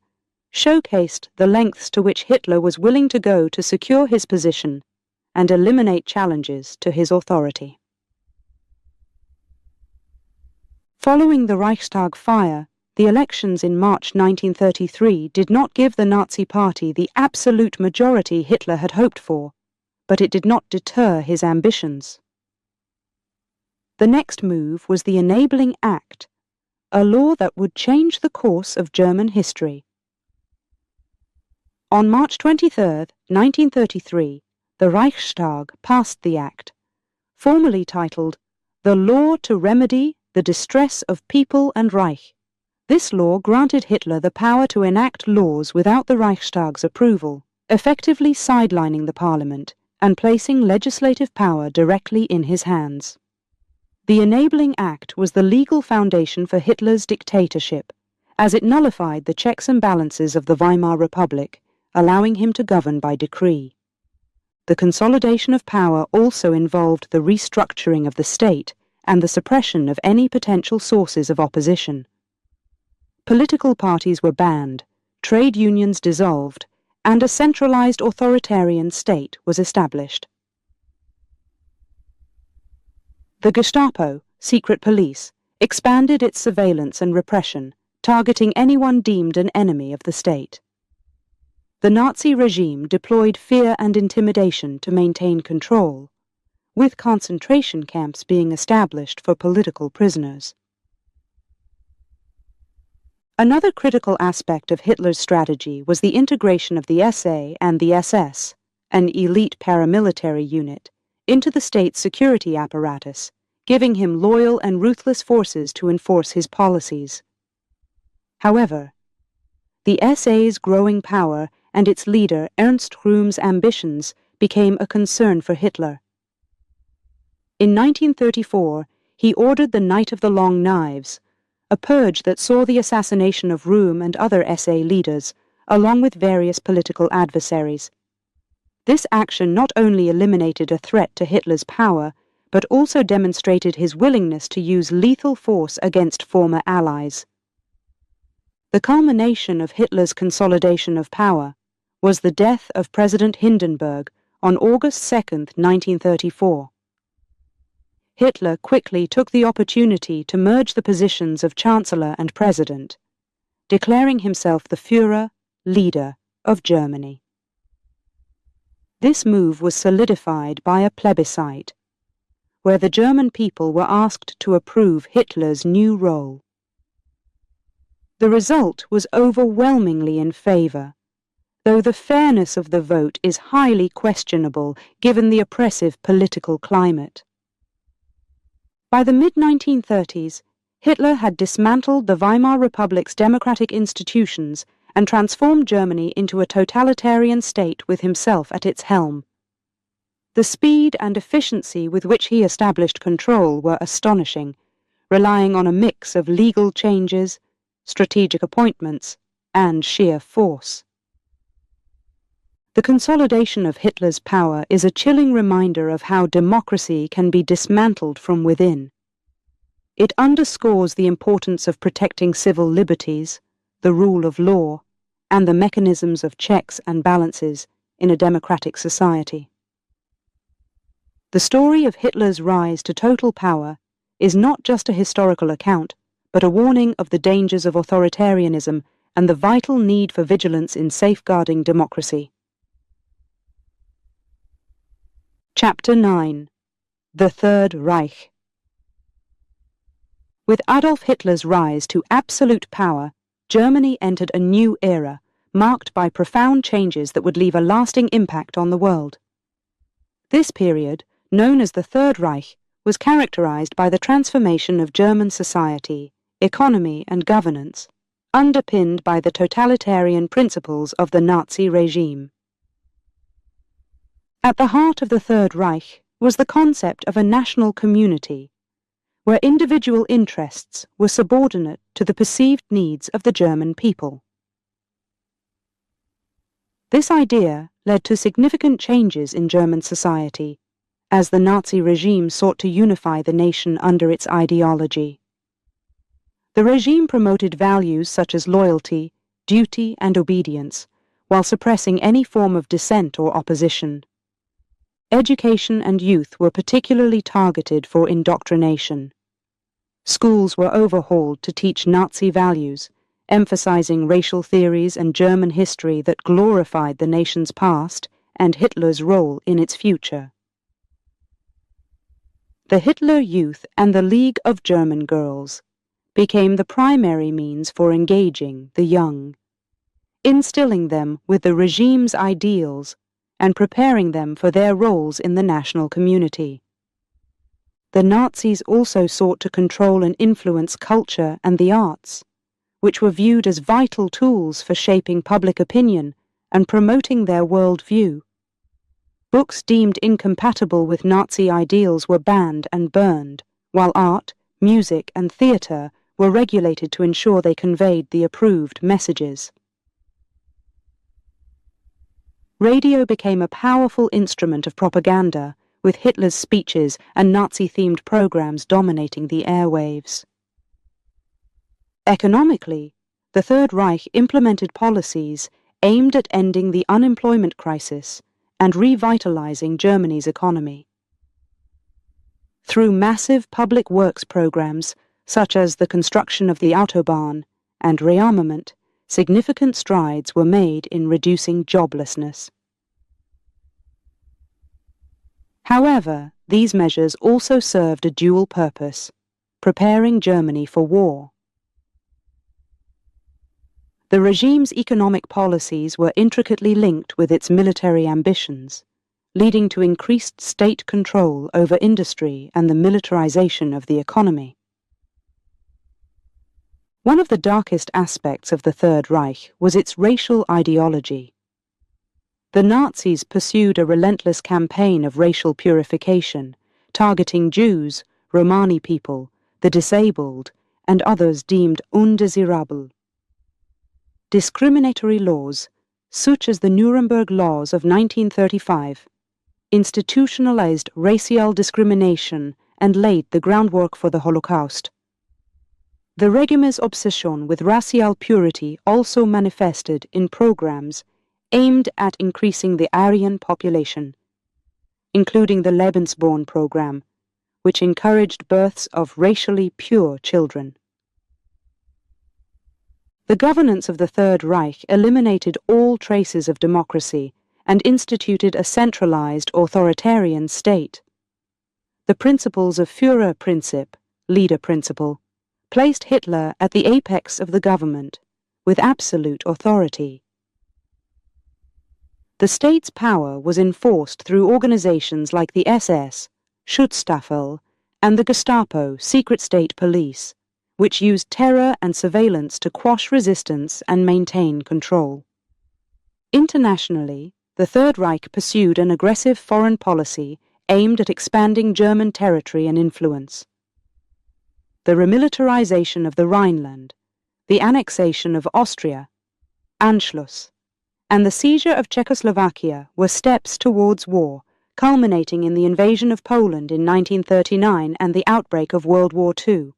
showcased the lengths to which Hitler was willing to go to secure his position and eliminate challenges to his authority. Following the Reichstag fire, the elections in March 1933 did not give the Nazi Party the absolute majority Hitler had hoped for, but it did not deter his ambitions. The next move was the Enabling Act, a law that would change the course of German history. On March 23, 1933, the Reichstag passed the act, formally titled The Law to Remedy the Distress of People and Reich. This law granted Hitler the power to enact laws without the Reichstag's approval, effectively sidelining the parliament and placing legislative power directly in his hands. The Enabling Act was the legal foundation for Hitler's dictatorship, as it nullified the checks and balances of the Weimar Republic, allowing him to govern by decree. The consolidation of power also involved the restructuring of the state and the suppression of any potential sources of opposition. Political parties were banned, trade unions dissolved, and a centralized authoritarian state was established. The Gestapo, secret police, expanded its surveillance and repression, targeting anyone deemed an enemy of the state. The Nazi regime deployed fear and intimidation to maintain control, with concentration camps being established for political prisoners. Another critical aspect of Hitler's strategy was the integration of the SA and the SS, an elite paramilitary unit, into the state's security apparatus, giving him loyal and ruthless forces to enforce his policies. However, the SA's growing power and its leader Ernst Röhm's ambitions became a concern for Hitler. In 1934, he ordered the Night of the Long Knives, a purge that saw the assassination of Röhm and other SA leaders, along with various political adversaries. This action not only eliminated a threat to Hitler's power, but also demonstrated his willingness to use lethal force against former allies. The culmination of Hitler's consolidation of power was the death of President Hindenburg on August 2, 1934. Hitler quickly took the opportunity to merge the positions of Chancellor and President, declaring himself the Führer, leader of Germany. This move was solidified by a plebiscite, where the German people were asked to approve Hitler's new role. The result was overwhelmingly in favor, though the fairness of the vote is highly questionable given the oppressive political climate. By the mid-1930s, Hitler had dismantled the Weimar Republic's democratic institutions and transformed Germany into a totalitarian state with himself at its helm. The speed and efficiency with which he established control were astonishing, relying on a mix of legal changes, strategic appointments, and sheer force. The consolidation of Hitler's power is a chilling reminder of how democracy can be dismantled from within. It underscores the importance of protecting civil liberties, the rule of law, and the mechanisms of checks and balances in a democratic society. The story of Hitler's rise to total power is not just a historical account, but a warning of the dangers of authoritarianism and the vital need for vigilance in safeguarding democracy. Chapter 9. The Third Reich. With Adolf Hitler's rise to absolute power, Germany entered a new era, marked by profound changes that would leave a lasting impact on the world. This period, known as the Third Reich, was characterized by the transformation of German society, economy and governance, underpinned by the totalitarian principles of the Nazi regime. At the heart of the Third Reich was the concept of a national community, where individual interests were subordinate to the perceived needs of the German people. This idea led to significant changes in German society, as the Nazi regime sought to unify the nation under its ideology. The regime promoted values such as loyalty, duty, and obedience, while suppressing any form of dissent or opposition. Education and youth were particularly targeted for indoctrination. Schools were overhauled to teach Nazi values, emphasizing racial theories and German history that glorified the nation's past and Hitler's role in its future. The Hitler Youth and the League of German Girls became the primary means for engaging the young, instilling them with the regime's ideals and preparing them for their roles in the national community. The Nazis also sought to control and influence culture and the arts, which were viewed as vital tools for shaping public opinion and promoting their worldview. Books deemed incompatible with Nazi ideals were banned and burned, while art, music, and theatre were regulated to ensure they conveyed the approved messages. Radio became a powerful instrument of propaganda, with Hitler's speeches and Nazi-themed programs dominating the airwaves. Economically, the Third Reich implemented policies aimed at ending the unemployment crisis and revitalizing Germany's economy. Through massive public works programs, such as the construction of the Autobahn and rearmament, significant strides were made in reducing joblessness. However, these measures also served a dual purpose, preparing Germany for war. The regime's economic policies were intricately linked with its military ambitions, leading to increased state control over industry and the militarization of the economy. One of the darkest aspects of the Third Reich was its racial ideology. The Nazis pursued a relentless campaign of racial purification, targeting Jews, Romani people, the disabled, and others deemed undesirable. Discriminatory laws, such as the Nuremberg Laws of 1935, institutionalized racial discrimination and laid the groundwork for the Holocaust. The regime's obsession with racial purity also manifested in programs aimed at increasing the Aryan population, including the Lebensborn program, which encouraged births of racially pure children. The governance of the Third Reich eliminated all traces of democracy and instituted a centralized authoritarian state. The principles of Führerprinzip, leader principle, placed Hitler at the apex of the government, with absolute authority. The state's power was enforced through organizations like the SS, Schutzstaffel, and the Gestapo, secret state police, which used terror and surveillance to quash resistance and maintain control. Internationally, the Third Reich pursued an aggressive foreign policy aimed at expanding German territory and influence. The remilitarization of the Rhineland, the annexation of Austria, Anschluss, and the seizure of Czechoslovakia were steps towards war, culminating in the invasion of Poland in 1939 and the outbreak of World War II.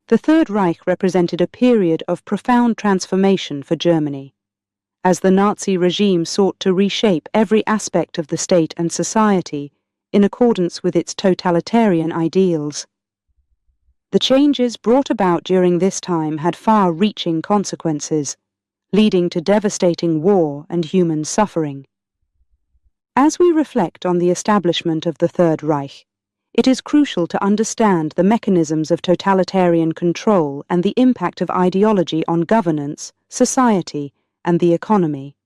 The Third Reich represented a period of profound transformation for Germany, as the Nazi regime sought to reshape every aspect of the state and society in accordance with its totalitarian ideals. The changes brought about during this time had far-reaching consequences, leading to devastating war and human suffering. As we reflect on the establishment of the Third Reich, it is crucial to understand the mechanisms of totalitarian control and the impact of ideology on governance, society, and the economy.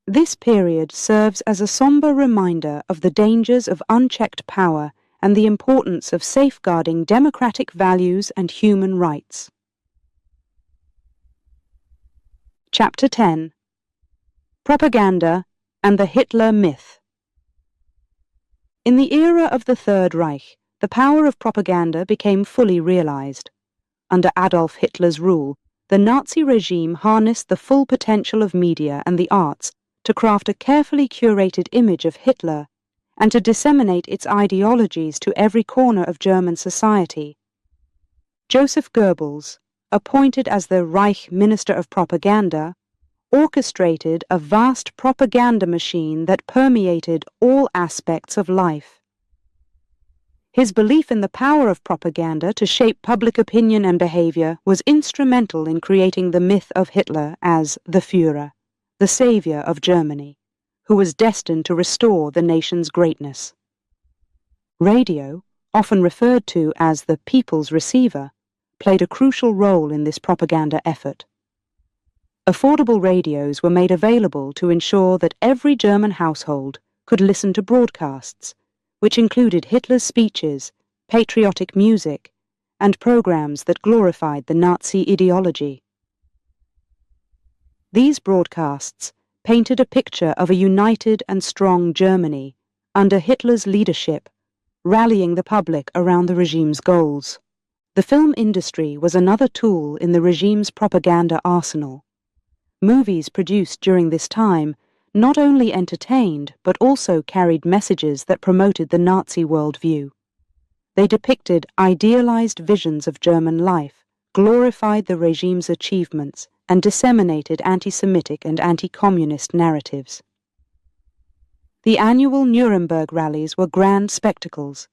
This period serves as a somber reminder of the dangers of unchecked power and the importance of safeguarding democratic values and human rights. Chapter 10. Propaganda and the Hitler Myth. In the era of the Third Reich, the power of propaganda became fully realized. Under Adolf Hitler's rule, the Nazi regime harnessed the full potential of media and the arts to craft a carefully curated image of Hitler and to disseminate its ideologies to every corner of German society. Joseph Goebbels, appointed as the Reich Minister of Propaganda, orchestrated a vast propaganda machine that permeated all aspects of life. His belief in the power of propaganda to shape public opinion and behavior was instrumental in creating the myth of Hitler as the Führer, the savior of Germany, who was destined to restore the nation's greatness. Radio, often referred to as the people's receiver, played a crucial role in this propaganda effort. Affordable radios were made available to ensure that every German household could listen to broadcasts, which included Hitler's speeches, patriotic music, and programs that glorified the Nazi ideology. These broadcasts painted a picture of a united and strong Germany under Hitler's leadership, rallying the public around the regime's goals. The film industry was another tool in the regime's propaganda arsenal. Movies produced during this time not only entertained but also carried messages that promoted the Nazi worldview. They depicted idealized visions of German life, glorified the regime's achievements, and disseminated anti-Semitic and anti-communist narratives. The annual Nuremberg rallies were grand spectacles,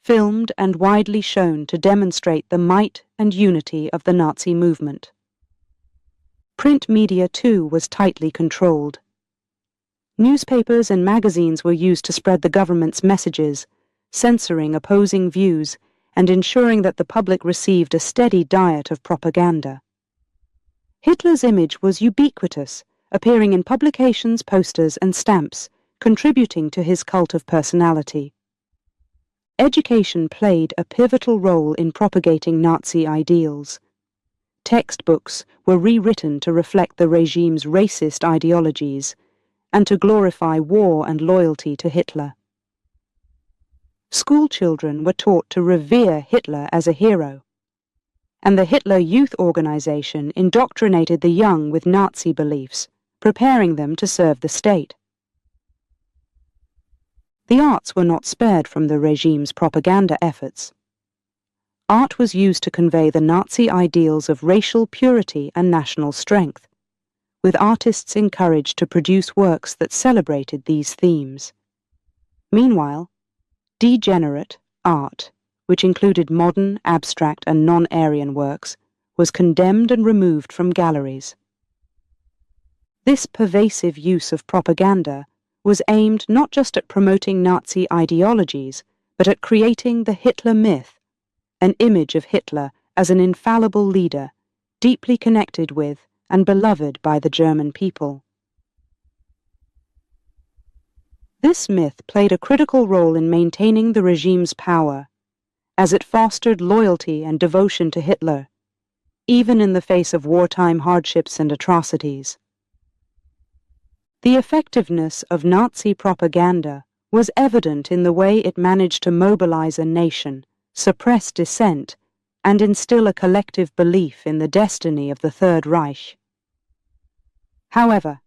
filmed and widely shown to demonstrate the might and unity of the Nazi movement. Print media, too, was tightly controlled. Newspapers and magazines were used to spread the government's messages, censoring opposing views and ensuring that the public received a steady diet of propaganda. Hitler's image was ubiquitous, appearing in publications, posters, and stamps, contributing to his cult of personality. Education played a pivotal role in propagating Nazi ideals. Textbooks were rewritten to reflect the regime's racist ideologies and to glorify war and loyalty to Hitler. School children were taught to revere Hitler as a hero, and the Hitler Youth Organization indoctrinated the young with Nazi beliefs, preparing them to serve the state. The arts were not spared from the regime's propaganda efforts. Art was used to convey the Nazi ideals of racial purity and national strength, with artists encouraged to produce works that celebrated these themes. Meanwhile, degenerate art, which included modern, abstract, and non-Aryan works, was condemned and removed from galleries. This pervasive use of propaganda was aimed not just at promoting Nazi ideologies, but at creating the Hitler myth, an image of Hitler as an infallible leader, deeply connected with and beloved by the German people. This myth played a critical role in maintaining the regime's power, as it fostered loyalty and devotion to Hitler, even in the face of wartime hardships and atrocities. The effectiveness of Nazi propaganda was evident in the way it managed to mobilize a nation, suppress dissent, and instill a collective belief in the destiny of the Third Reich. However,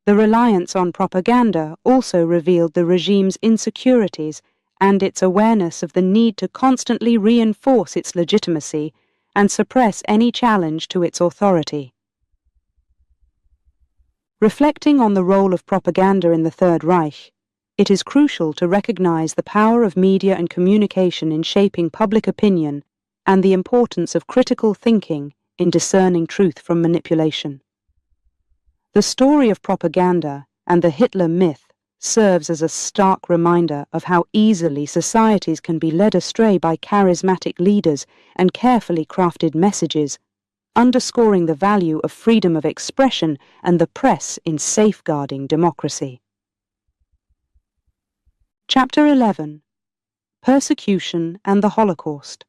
the reliance on propaganda also revealed the regime's insecurities and its awareness of the need to constantly reinforce its legitimacy and suppress any challenge to its authority. Reflecting on the role of propaganda in the Third Reich, it is crucial to recognize the power of media and communication in shaping public opinion and the importance of critical thinking in discerning truth from manipulation. The story of propaganda and the Hitler myth serves as a stark reminder of how easily societies can be led astray by charismatic leaders and carefully crafted messages, underscoring the value of freedom of expression and the press in safeguarding democracy. Chapter 11. Persecution and the Holocaust.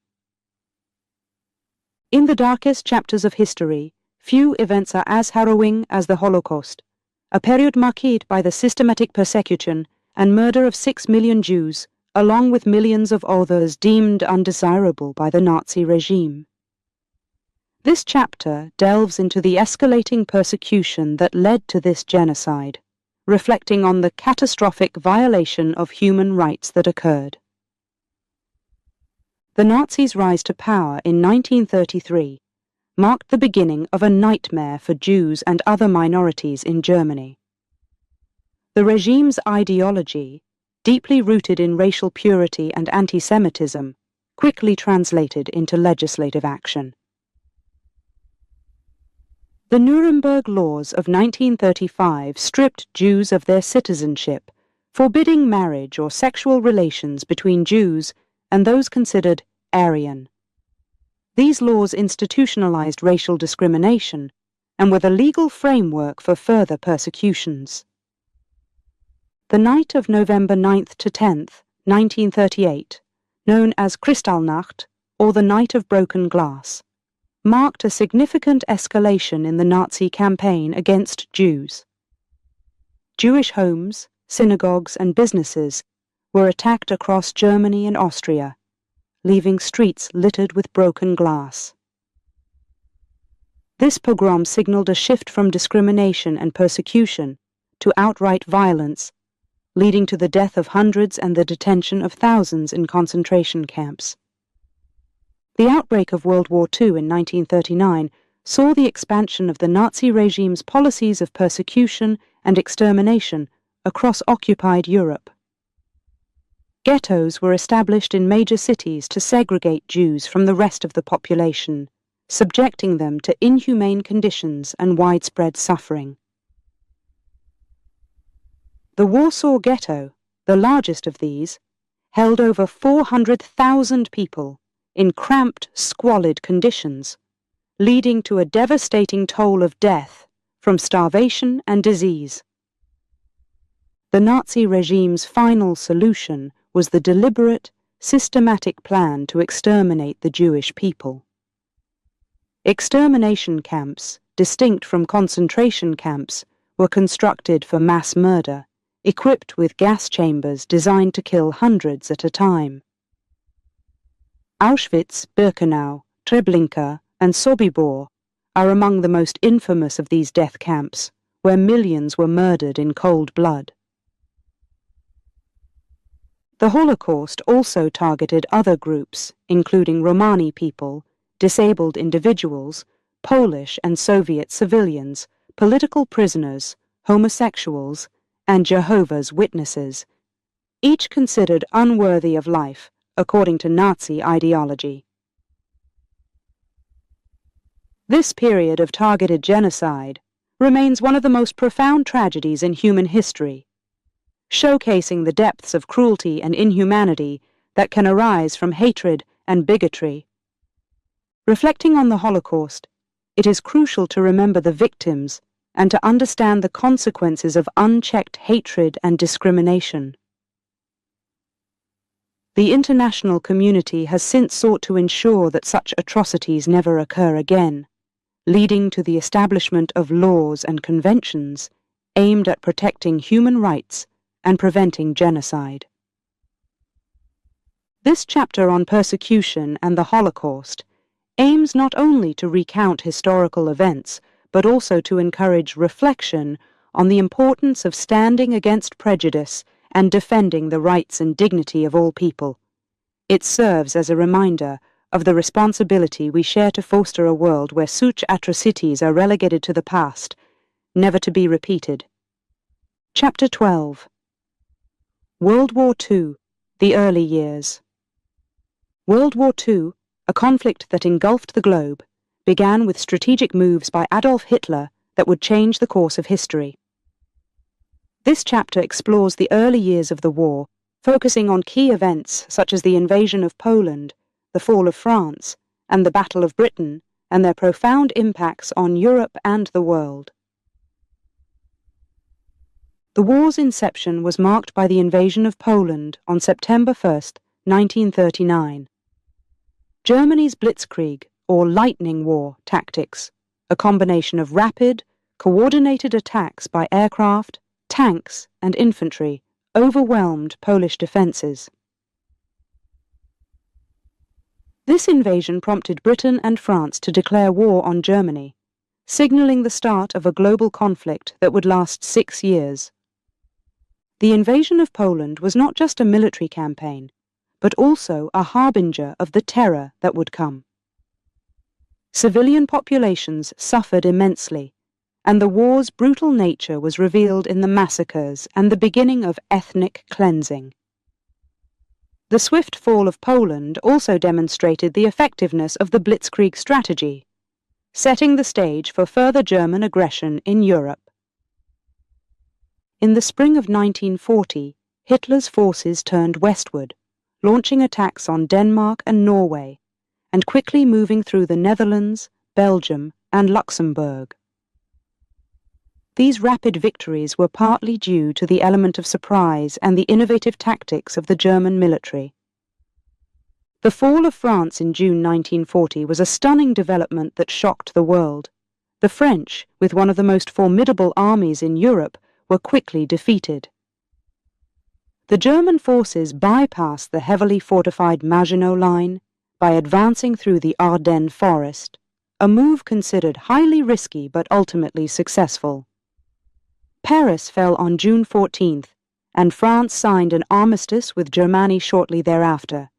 In the darkest chapters of history, few events are as harrowing as the Holocaust, a period marked by the systematic persecution and murder of 6 million Jews, along with millions of others deemed undesirable by the Nazi regime. This chapter delves into the escalating persecution that led to this genocide, reflecting on the catastrophic violation of human rights that occurred. The Nazis' rise to power in 1933 marked the beginning of a nightmare for Jews and other minorities in Germany. The regime's ideology, deeply rooted in racial purity and anti-Semitism, quickly translated into legislative action. The Nuremberg Laws of 1935 stripped Jews of their citizenship, forbidding marriage or sexual relations between Jews and those considered Aryan. These laws institutionalized racial discrimination and were the legal framework for further persecutions. The night of November 9th to 10th, 1938, known as Kristallnacht, or the Night of Broken Glass, marked a significant escalation in the Nazi campaign against Jews. Jewish homes, synagogues, and businesses were attacked across Germany and Austria, leaving streets littered with broken glass. This pogrom signaled a shift from discrimination and persecution to outright violence, leading to the death of hundreds and the detention of thousands in concentration camps. The outbreak of World War II in 1939 saw the expansion of the Nazi regime's policies of persecution and extermination across occupied Europe. Ghettos were established in major cities to segregate Jews from the rest of the population, subjecting them to inhumane conditions and widespread suffering. The Warsaw Ghetto, the largest of these, held over 400,000 people in cramped, squalid conditions, leading to a devastating toll of death from starvation and disease. The Nazi regime's final solution was the deliberate, systematic plan to exterminate the Jewish people. Extermination camps, distinct from concentration camps, were constructed for mass murder, equipped with gas chambers designed to kill hundreds at a time. Auschwitz, Birkenau, Treblinka, and Sobibor are among the most infamous of these death camps, where millions were murdered in cold blood. The Holocaust also targeted other groups, including Romani people, disabled individuals, Polish and Soviet civilians, political prisoners, homosexuals, and Jehovah's Witnesses, each considered unworthy of life according to Nazi ideology. This period of targeted genocide remains one of the most profound tragedies in human history, showcasing the depths of cruelty and inhumanity that can arise from hatred and bigotry. Reflecting on the Holocaust, it is crucial to remember the victims and to understand the consequences of unchecked hatred and discrimination. The international community has since sought to ensure that such atrocities never occur again, leading to the establishment of laws and conventions aimed at protecting human rights and preventing genocide. This chapter on persecution and the Holocaust aims not only to recount historical events, but also to encourage reflection on the importance of standing against prejudice and defending the rights and dignity of all people. It serves as a reminder of the responsibility we share to foster a world where such atrocities are relegated to the past, never to be repeated. Chapter 12. World War II, the Early Years. World War II, a conflict that engulfed the globe, began with strategic moves by Adolf Hitler that would change the course of history. This chapter explores the early years of the war, focusing on key events such as the invasion of Poland, the fall of France, and the Battle of Britain, and their profound impacts on Europe and the world. The war's inception was marked by the invasion of Poland on September 1st, 1939. Germany's Blitzkrieg, or lightning war, tactics, a combination of rapid, coordinated attacks by aircraft, tanks, and infantry, overwhelmed Polish defences. This invasion prompted Britain and France to declare war on Germany, signaling the start of a global conflict that would last 6 years. The invasion of Poland was not just a military campaign, but also a harbinger of the terror that would come. Civilian populations suffered immensely, and the war's brutal nature was revealed in the massacres and the beginning of ethnic cleansing. The swift fall of Poland also demonstrated the effectiveness of the Blitzkrieg strategy, setting the stage for further German aggression in Europe. In the spring of 1940, Hitler's forces turned westward, launching attacks on Denmark and Norway, and quickly moving through the Netherlands, Belgium, and Luxembourg. These rapid victories were partly due to the element of surprise and the innovative tactics of the German military. The fall of France in June 1940 was a stunning development that shocked the world. The French, with one of the most formidable armies in Europe, were quickly defeated. The German forces bypassed the heavily fortified Maginot Line by advancing through the Ardennes forest, a move considered highly risky but ultimately successful. Paris fell on June 14th, and France signed an armistice with Germany shortly thereafter,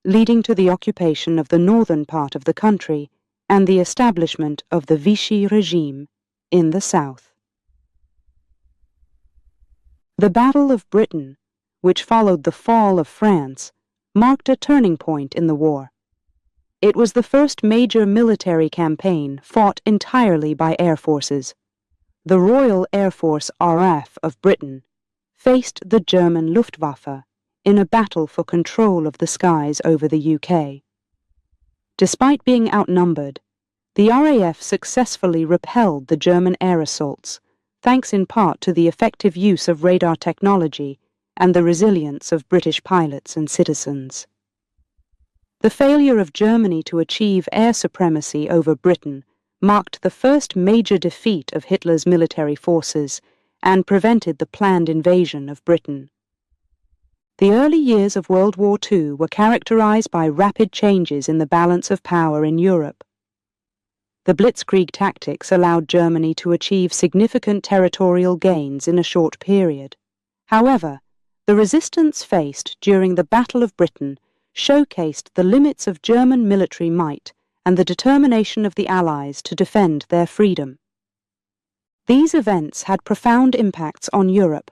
leading to the occupation of the northern part of the country and the establishment of the Vichy regime in the south. The Battle of Britain, which followed the fall of France, marked a turning point in the war. It was the first major military campaign fought entirely by air forces. The Royal Air Force RAF of Britain faced the German Luftwaffe in a battle for control of the skies over the UK. Despite being outnumbered, the RAF successfully repelled the German air assaults, thanks in part to the effective use of radar technology and the resilience of British pilots and citizens. The failure of Germany to achieve air supremacy over Britain marked the first major defeat of Hitler's military forces and prevented the planned invasion of Britain. The early years of World War II were characterized by rapid changes in the balance of power in Europe. The Blitzkrieg tactics allowed Germany to achieve significant territorial gains in a short period. However, the resistance faced during the Battle of Britain showcased the limits of German military might and the determination of the Allies to defend their freedom. These events had profound impacts on Europe.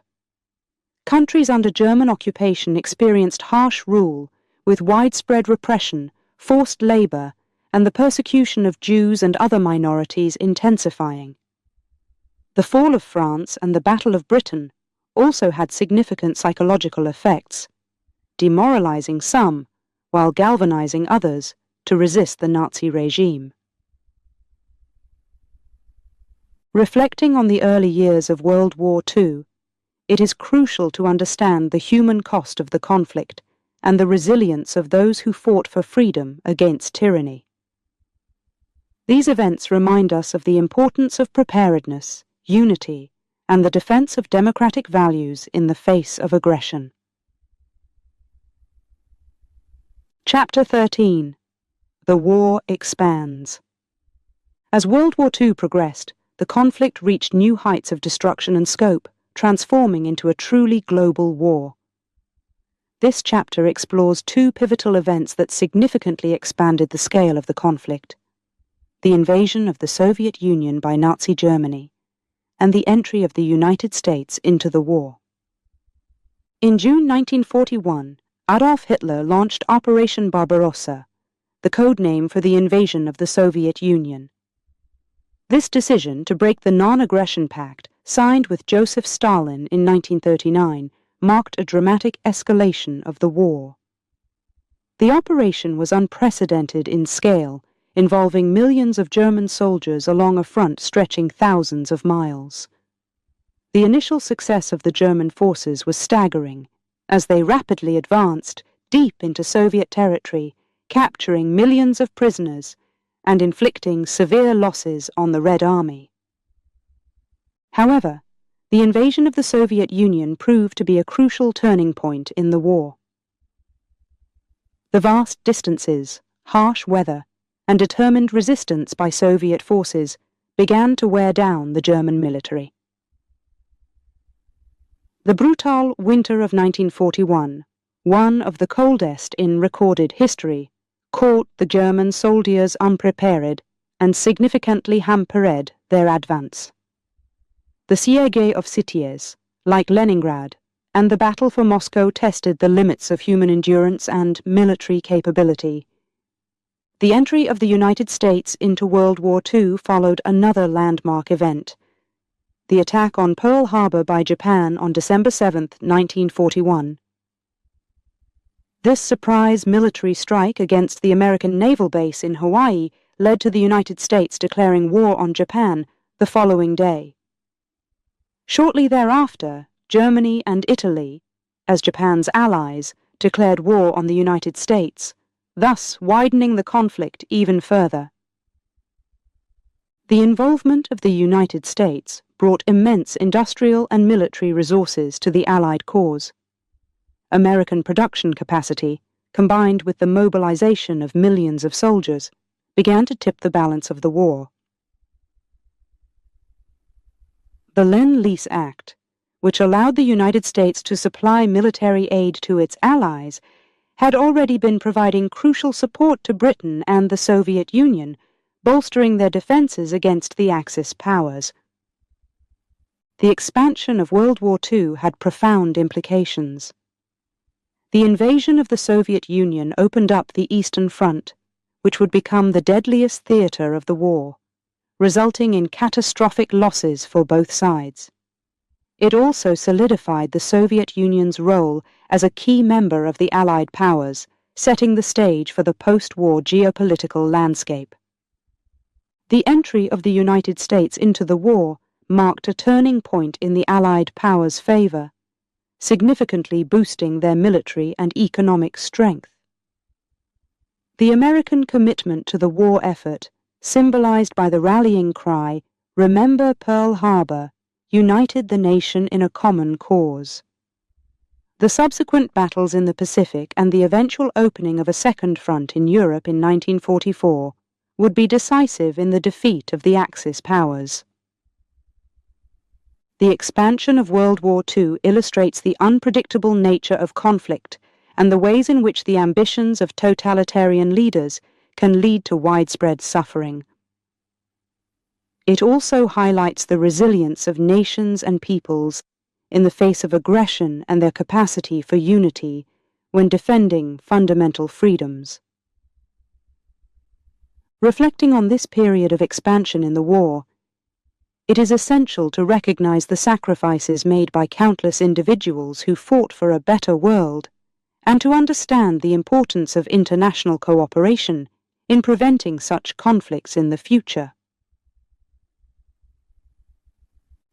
Countries under German occupation experienced harsh rule, with widespread repression, forced labor, and the persecution of Jews and other minorities intensifying. The fall of France and the Battle of Britain also had significant psychological effects, demoralizing some while galvanizing others to resist the Nazi regime. Reflecting on the early years of World War II, it is crucial to understand the human cost of the conflict and the resilience of those who fought for freedom against tyranny. These events remind us of the importance of preparedness, unity, and the defense of democratic values in the face of aggression. Chapter 13. The War Expands. As World War II progressed, the conflict reached new heights of destruction and scope, transforming into a truly global war. This chapter explores two pivotal events that significantly expanded the scale of the conflict: the invasion of the Soviet Union by Nazi Germany, and the entry of the United States into the war. In June 1941, Adolf Hitler launched Operation Barbarossa, the code name for the invasion of the Soviet Union. This decision to break the non-aggression pact signed with Joseph Stalin in 1939 marked a dramatic escalation of the war. The operation was unprecedented in scale, involving millions of German soldiers along a front stretching thousands of miles. The initial success of the German forces was staggering, as they rapidly advanced deep into Soviet territory, capturing millions of prisoners and inflicting severe losses on the Red Army. However, the invasion of the Soviet Union proved to be a crucial turning point in the war. The vast distances, harsh weather, and determined resistance by Soviet forces began to wear down the German military. The brutal winter of 1941, one of the coldest in recorded history, caught the German soldiers unprepared and significantly hampered their advance. The siege of Sitges, like Leningrad, and the battle for Moscow tested the limits of human endurance and military capability. The entry of the United States into World War II followed another landmark event: the attack on Pearl Harbor by Japan on December 7, 1941. This surprise military strike against the American naval base in Hawaii led to the United States declaring war on Japan the following day. Shortly thereafter, Germany and Italy, as Japan's allies, declared war on the United States, thus widening the conflict even further. The involvement of the United States brought immense industrial and military resources to the Allied cause. American production capacity, combined with the mobilization of millions of soldiers, began to tip the balance of the war. The Lend-Lease Act, which allowed the United States to supply military aid to its allies, had already been providing crucial support to Britain and the Soviet Union, bolstering their defenses against the Axis powers. The expansion of World War II had profound implications. The invasion of the Soviet Union opened up the Eastern Front, which would become the deadliest theater of the war, resulting in catastrophic losses for both sides. It also solidified the Soviet Union's role as a key member of the Allied powers, setting the stage for the post-war geopolitical landscape. The entry of the United States into the war marked a turning point in the Allied powers' favor, significantly boosting their military and economic strength. The American commitment to the war effort, symbolized by the rallying cry, "Remember Pearl Harbor," united the nation in a common cause. The subsequent battles in the Pacific and the eventual opening of a second front in Europe in 1944 would be decisive in the defeat of the Axis powers. The expansion of World War II illustrates the unpredictable nature of conflict and the ways in which the ambitions of totalitarian leaders can lead to widespread suffering. It also highlights the resilience of nations and peoples in the face of aggression and their capacity for unity when defending fundamental freedoms. Reflecting on this period of expansion in the war, it is essential to recognize the sacrifices made by countless individuals who fought for a better world, and to understand the importance of international cooperation in preventing such conflicts in the future.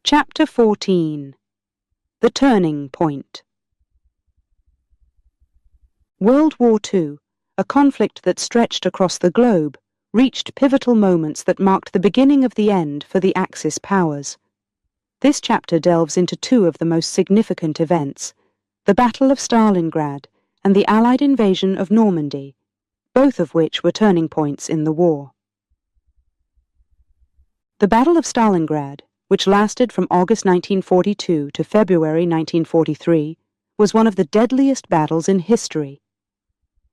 Chapter 14. The Turning Point. World War II, a conflict that stretched across the globe, reached pivotal moments that marked the beginning of the end for the Axis powers. This chapter delves into two of the most significant events, the Battle of Stalingrad and the Allied invasion of Normandy, both of which were turning points in the war. The Battle of Stalingrad, which lasted from August 1942 to February 1943, was one of the deadliest battles in history.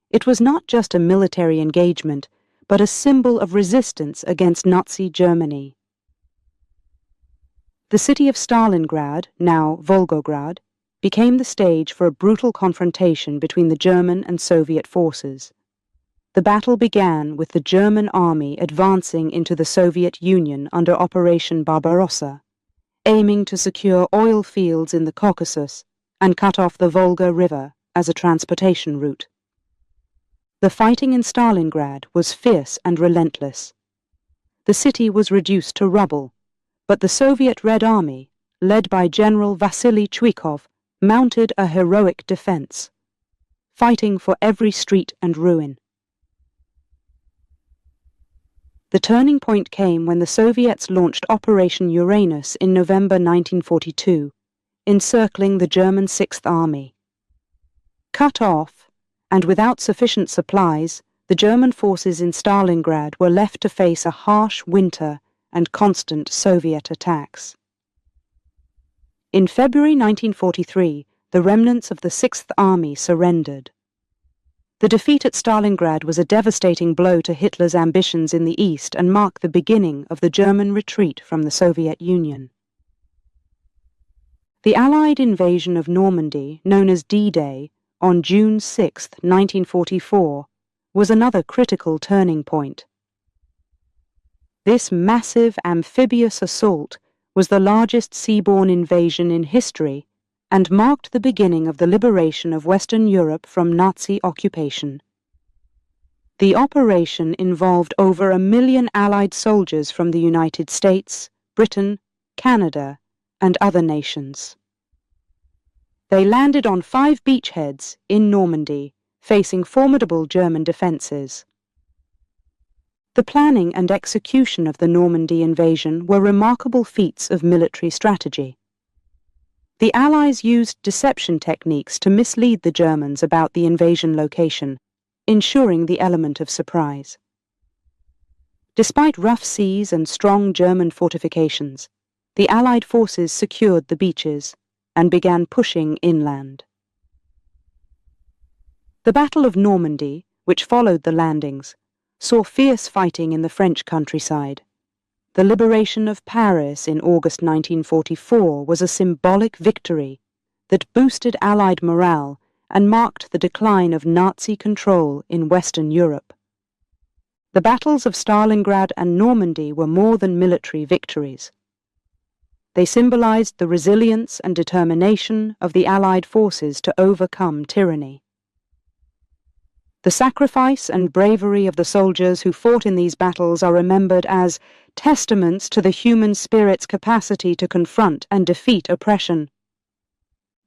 It was not just a military engagement, but a symbol of resistance against Nazi Germany. The city of Stalingrad, now Volgograd, became the stage for a brutal confrontation between the German and Soviet forces. The battle began with the German army advancing into the Soviet Union under Operation Barbarossa, aiming to secure oil fields in the Caucasus and cut off the Volga River as a transportation route. The fighting in Stalingrad was fierce and relentless. The city was reduced to rubble, but the Soviet Red Army, led by General Vasily Chuikov, mounted a heroic defense, fighting for every street and ruin. The turning point came when the Soviets launched Operation Uranus in November 1942, encircling the German Sixth Army. Cut off, and without sufficient supplies, the German forces in Stalingrad were left to face a harsh winter and constant Soviet attacks. In February 1943, the remnants of the Sixth Army surrendered. The defeat at Stalingrad was a devastating blow to Hitler's ambitions in the East and marked the beginning of the German retreat from the Soviet Union. The Allied invasion of Normandy, known as D-Day, on June 6, 1944, was another critical turning point. This massive amphibious assault was the largest seaborne invasion in history and marked the beginning of the liberation of Western Europe from Nazi occupation. The operation involved over 1 million Allied soldiers from the United States, Britain, Canada, and other nations. They landed on 5 beachheads in Normandy, facing formidable German defences. The planning and execution of the Normandy invasion were remarkable feats of military strategy. The Allies used deception techniques to mislead the Germans about the invasion location, ensuring the element of surprise. Despite rough seas and strong German fortifications, the Allied forces secured the beaches and began pushing inland. The Battle of Normandy, which followed the landings, saw fierce fighting in the French countryside. The liberation of Paris in August 1944 was a symbolic victory that boosted Allied morale and marked the decline of Nazi control in Western Europe. The battles of Stalingrad and Normandy were more than military victories. They symbolized the resilience and determination of the Allied forces to overcome tyranny. The sacrifice and bravery of the soldiers who fought in these battles are remembered as testaments to the human spirit's capacity to confront and defeat oppression.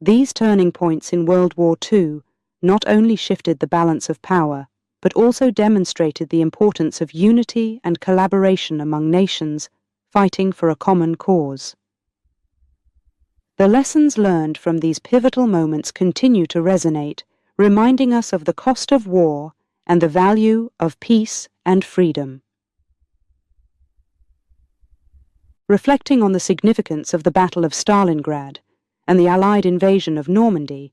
These turning points in World War II not only shifted the balance of power, but also demonstrated the importance of unity and collaboration among nations fighting for a common cause. The lessons learned from these pivotal moments continue to resonate, reminding us of the cost of war and the value of peace and freedom. Reflecting on the significance of the Battle of Stalingrad and the Allied invasion of Normandy,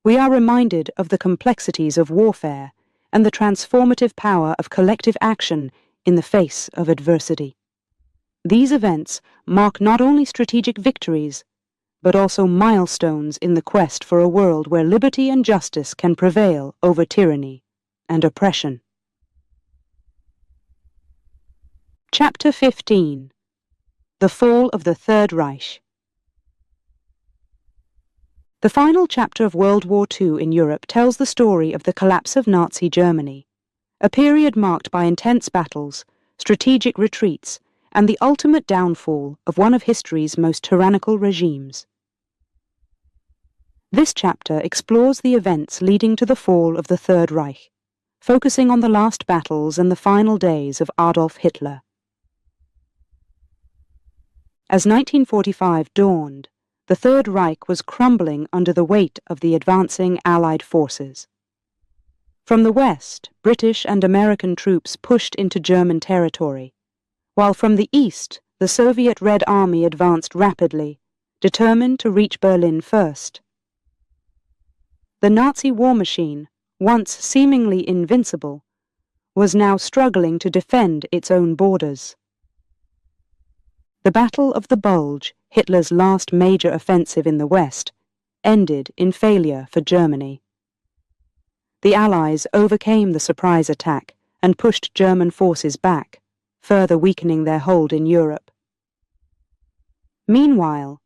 we are reminded of the complexities of warfare and the transformative power of collective action in the face of adversity. These events mark not only strategic victories, but also milestones in the quest for a world where liberty and justice can prevail over tyranny and oppression. Chapter 15. The Fall of the Third Reich. The final chapter of World War II in Europe tells the story of the collapse of Nazi Germany, a period marked by intense battles, strategic retreats, and the ultimate downfall of one of history's most tyrannical regimes. This chapter explores the events leading to the fall of the Third Reich, focusing on the last battles and the final days of Adolf Hitler. As 1945 dawned, the Third Reich was crumbling under the weight of the advancing Allied forces. From the west, British and American troops pushed into German territory, while from the east, the Soviet Red Army advanced rapidly, determined to reach Berlin first. The Nazi war machine, once seemingly invincible, was now struggling to defend its own borders. The Battle of the Bulge, Hitler's last major offensive in the West, ended in failure for Germany. The Allies overcame the surprise attack and pushed German forces back, further weakening their hold in Europe. Meanwhile,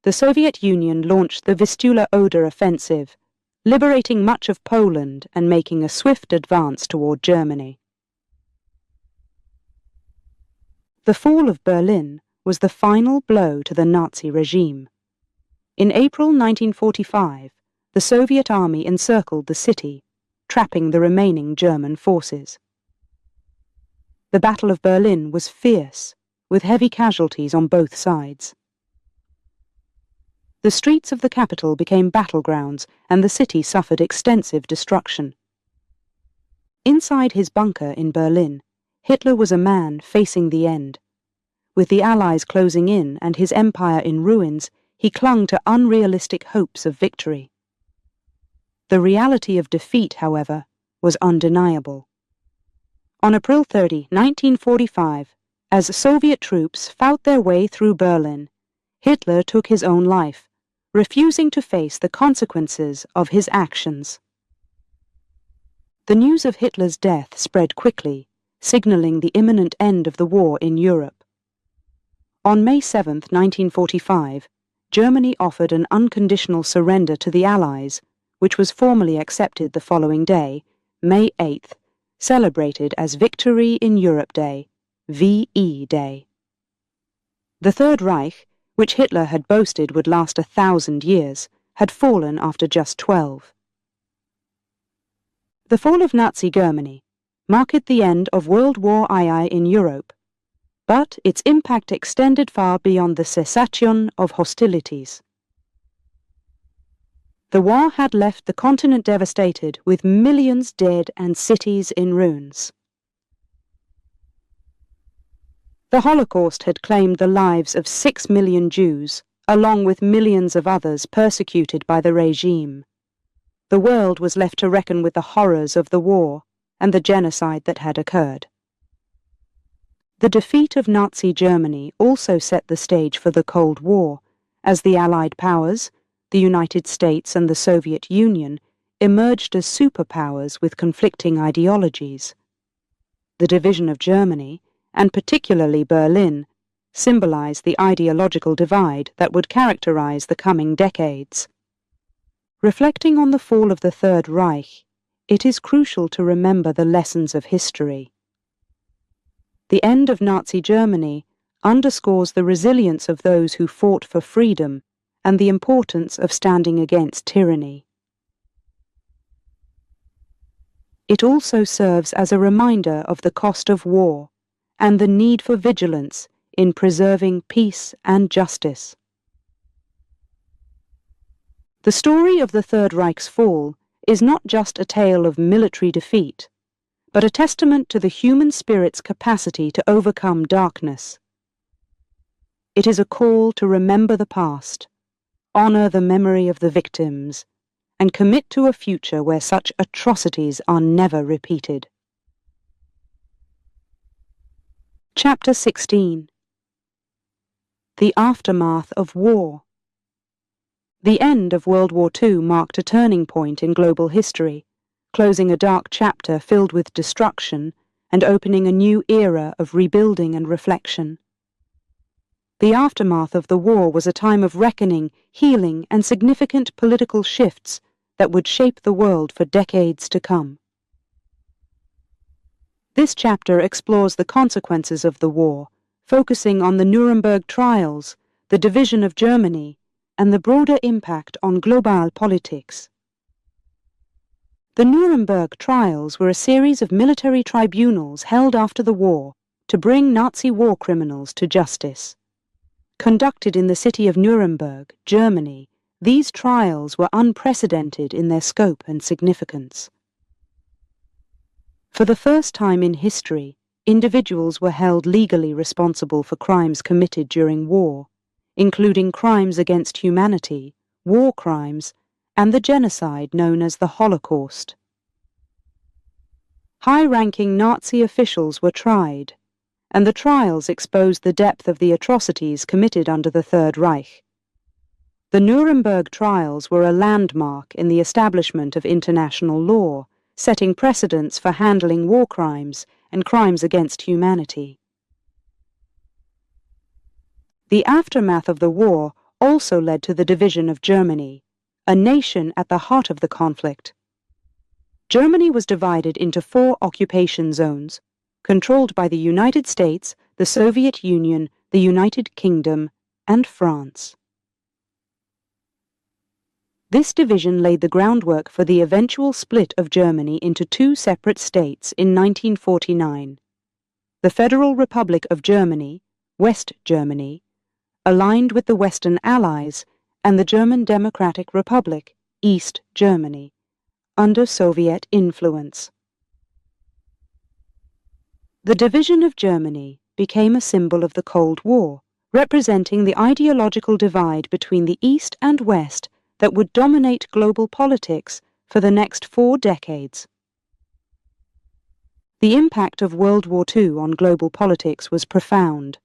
the Soviet Union launched the Vistula-Oder offensive, liberating much of Poland and making a swift advance toward Germany. The fall of Berlin was the final blow to the Nazi regime. In April 1945, the Soviet army encircled the city, trapping the remaining German forces. The Battle of Berlin was fierce, with heavy casualties on both sides. The streets of the capital became battlegrounds and the city suffered extensive destruction. Inside his bunker in Berlin, Hitler was a man facing the end. With the Allies closing in and his empire in ruins, he clung to unrealistic hopes of victory. The reality of defeat, however, was undeniable. On April 30, 1945, as Soviet troops fought their way through Berlin, Hitler took his own life, refusing to face the consequences of his actions. The news of Hitler's death spread quickly, signaling the imminent end of the war in Europe. On May 7, 1945, Germany offered an unconditional surrender to the Allies, which was formally accepted the following day, May 8th, celebrated as Victory in Europe Day, VE Day. The Third Reich, which Hitler had boasted would last 1,000 years, had fallen after just 12. The fall of Nazi Germany marked the end of World War II in Europe, but its impact extended far beyond the cessation of hostilities. The war had left the continent devastated, with millions dead and cities in ruins. The Holocaust had claimed the lives of 6 million Jews, along with millions of others persecuted by the regime. The world was left to reckon with the horrors of the war and the genocide that had occurred. The defeat of Nazi Germany also set the stage for the Cold War, as the Allied powers, the United States and the Soviet Union, emerged as superpowers with conflicting ideologies. The division of Germany, and particularly Berlin, symbolized the ideological divide that would characterize the coming decades. Reflecting on the fall of the Third Reich, it is crucial to remember the lessons of history. The end of Nazi Germany underscores the resilience of those who fought for freedom and the importance of standing against tyranny. It also serves as a reminder of the cost of war and the need for vigilance in preserving peace and justice. The story of the Third Reich's fall is not just a tale of military defeat, but a testament to the human spirit's capacity to overcome darkness. It is a call to remember the past, honor the memory of the victims, and commit to a future where such atrocities are never repeated. Chapter 16. The Aftermath of War. The end of World War II marked a turning point in global history, closing a dark chapter filled with destruction and opening a new era of rebuilding and reflection. The aftermath of the war was a time of reckoning, healing, and significant political shifts that would shape the world for decades to come. This chapter explores the consequences of the war, focusing on the Nuremberg trials, the division of Germany, and the broader impact on global politics. The Nuremberg trials were a series of military tribunals held after the war to bring Nazi war criminals to justice. Conducted in the city of Nuremberg, Germany, these trials were unprecedented in their scope and significance. For the first time in history, individuals were held legally responsible for crimes committed during war, including crimes against humanity, war crimes, and the genocide known as the Holocaust. High-ranking Nazi officials were tried, and the trials exposed the depth of the atrocities committed under the Third Reich. The Nuremberg trials were a landmark in the establishment of international law, setting precedents for handling war crimes and crimes against humanity. The aftermath of the war also led to the division of Germany, a nation at the heart of the conflict. Germany was divided into 4 occupation zones, controlled by the United States, the Soviet Union, the United Kingdom, and France. This division laid the groundwork for the eventual split of Germany into 2 separate states in 1949. The Federal Republic of Germany, West Germany, aligned with the Western Allies, and the German Democratic Republic, East Germany, under Soviet influence. The division of Germany became a symbol of the Cold War, representing the ideological divide between the East and West that would dominate global politics for the next 4 decades. The impact of World War II on global politics was profound.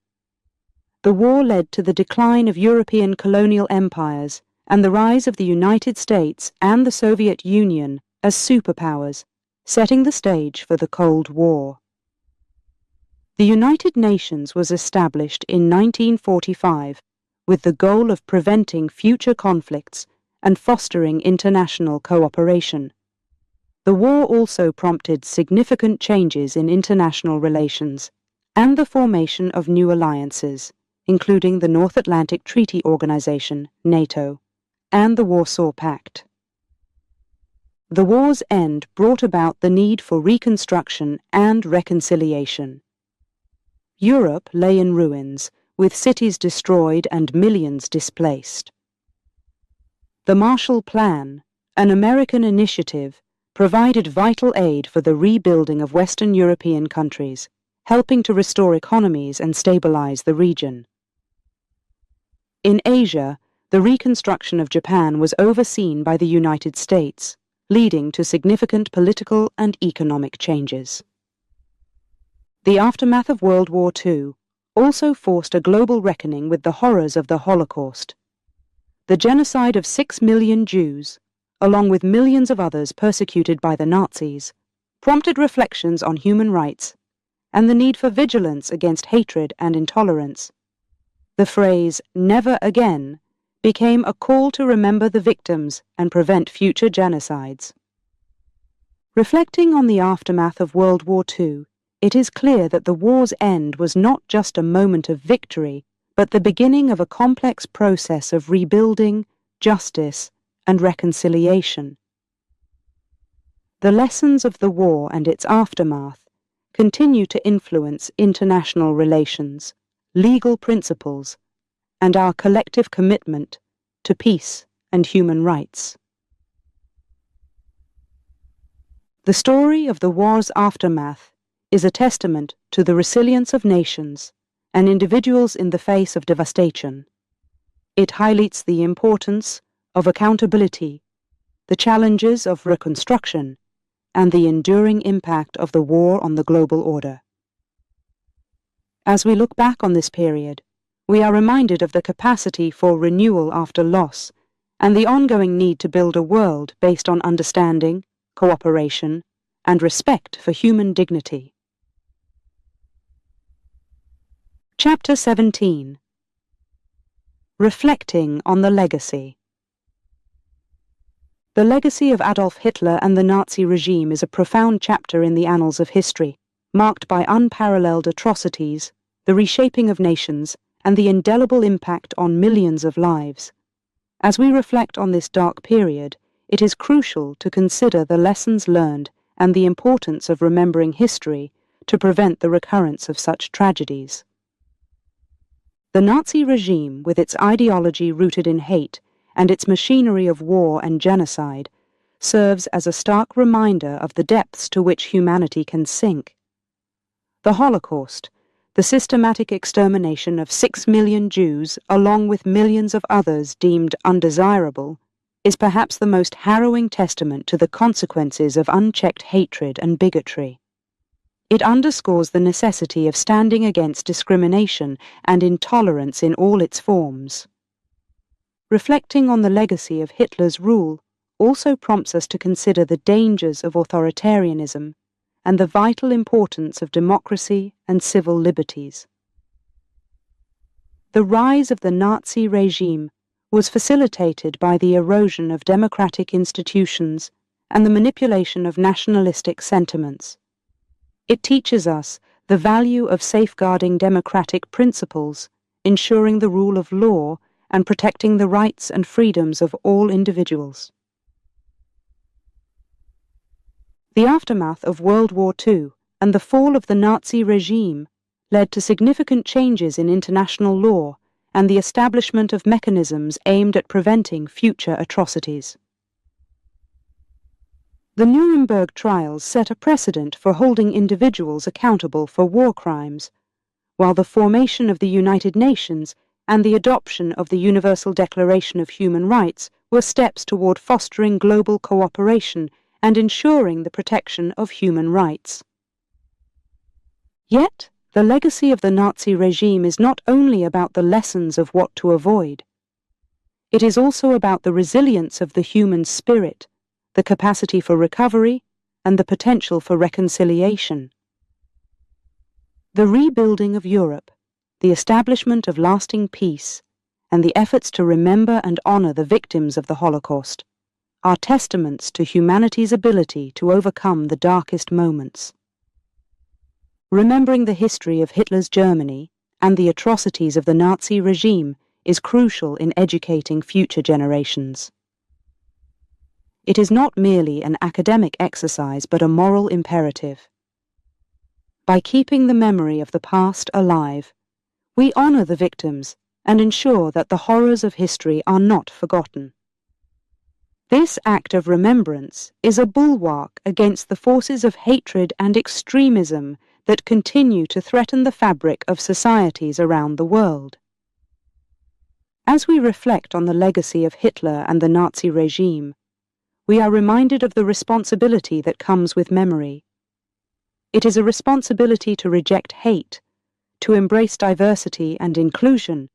The war led to the decline of European colonial empires and the rise of the United States and the Soviet Union as superpowers, setting the stage for the Cold War. The United Nations was established in 1945 with the goal of preventing future conflicts and fostering international cooperation. The war also prompted significant changes in international relations and the formation of new alliances, including the North Atlantic Treaty Organization, NATO, and the Warsaw Pact. The war's end brought about the need for reconstruction and reconciliation. Europe lay in ruins, with cities destroyed and millions displaced. The Marshall Plan, an American initiative, provided vital aid for the rebuilding of Western European countries, helping to restore economies and stabilize the region. In Asia, the reconstruction of Japan was overseen by the United States, leading to significant political and economic changes. The aftermath of World War II also forced a global reckoning with the horrors of the Holocaust. The genocide of 6 million Jews, along with millions of others persecuted by the Nazis, prompted reflections on human rights and the need for vigilance against hatred and intolerance. The phrase, "never again," became a call to remember the victims and prevent future genocides. Reflecting on the aftermath of World War II, it is clear that the war's end was not just a moment of victory, but the beginning of a complex process of rebuilding, justice, and reconciliation. The lessons of the war and its aftermath continue to influence international relations, legal principles, and our collective commitment to peace and human rights. The story of the war's aftermath is a testament to the resilience of nations and individuals in the face of devastation. It highlights the importance of accountability, the challenges of reconstruction, and the enduring impact of the war on the global order. As we look back on this period, we are reminded of the capacity for renewal after loss and the ongoing need to build a world based on understanding, cooperation, and respect for human dignity. Chapter 17. Reflecting on the Legacy. The legacy of Adolf Hitler and the Nazi regime is a profound chapter in the annals of history, marked by unparalleled atrocities, the reshaping of nations, and the indelible impact on millions of lives. As we reflect on this dark period, it is crucial to consider the lessons learned and the importance of remembering history to prevent the recurrence of such tragedies. The Nazi regime, with its ideology rooted in hate and its machinery of war and genocide, serves as a stark reminder of the depths to which humanity can sink. The Holocaust, the systematic extermination of 6 million Jews, along with millions of others deemed undesirable, is perhaps the most harrowing testament to the consequences of unchecked hatred and bigotry. It underscores the necessity of standing against discrimination and intolerance in all its forms. Reflecting on the legacy of Hitler's rule also prompts us to consider the dangers of authoritarianism and the vital importance of democracy and civil liberties. The rise of the Nazi regime was facilitated by the erosion of democratic institutions and the manipulation of nationalistic sentiments. It teaches us the value of safeguarding democratic principles, ensuring the rule of law, and protecting the rights and freedoms of all individuals. The aftermath of World War II and the fall of the Nazi regime led to significant changes in international law and the establishment of mechanisms aimed at preventing future atrocities. The Nuremberg trials set a precedent for holding individuals accountable for war crimes, while the formation of the United Nations and the adoption of the Universal Declaration of Human Rights were steps toward fostering global cooperation and ensuring the protection of human rights. Yet, the legacy of the Nazi regime is not only about the lessons of what to avoid. It is also about the resilience of the human spirit, the capacity for recovery, and the potential for reconciliation. The rebuilding of Europe, the establishment of lasting peace, and the efforts to remember and honor the victims of the Holocaust are testaments to humanity's ability to overcome the darkest moments. Remembering the history of Hitler's Germany and the atrocities of the Nazi regime is crucial in educating future generations. It is not merely an academic exercise but a moral imperative. By keeping the memory of the past alive, we honor the victims and ensure that the horrors of history are not forgotten. This act of remembrance is a bulwark against the forces of hatred and extremism that continue to threaten the fabric of societies around the world. As we reflect on the legacy of Hitler and the Nazi regime, we are reminded of the responsibility that comes with memory. It is a responsibility to reject hate, to embrace diversity and inclusion,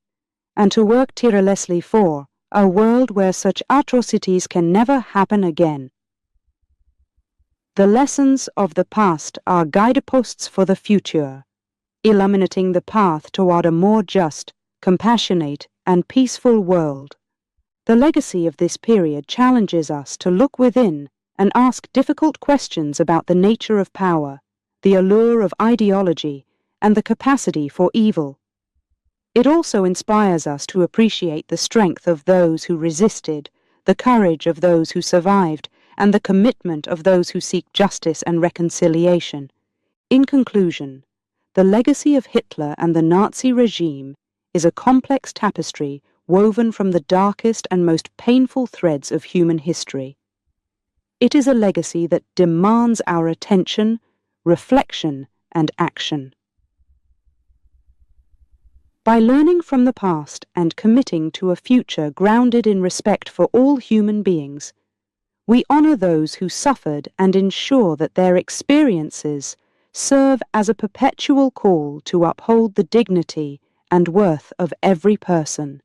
and to work tirelessly for a world where such atrocities can never happen again. The lessons of the past are guideposts for the future, illuminating the path toward a more just, compassionate, and peaceful world. The legacy of this period challenges us to look within and ask difficult questions about the nature of power, the allure of ideology, and the capacity for evil. It also inspires us to appreciate the strength of those who resisted, the courage of those who survived, and the commitment of those who seek justice and reconciliation. In conclusion, the legacy of Hitler and the Nazi regime is a complex tapestry woven from the darkest and most painful threads of human history. It is a legacy that demands our attention, reflection, and action. By learning from the past and committing to a future grounded in respect for all human beings, we honor those who suffered and ensure that their experiences serve as a perpetual call to uphold the dignity and worth of every person.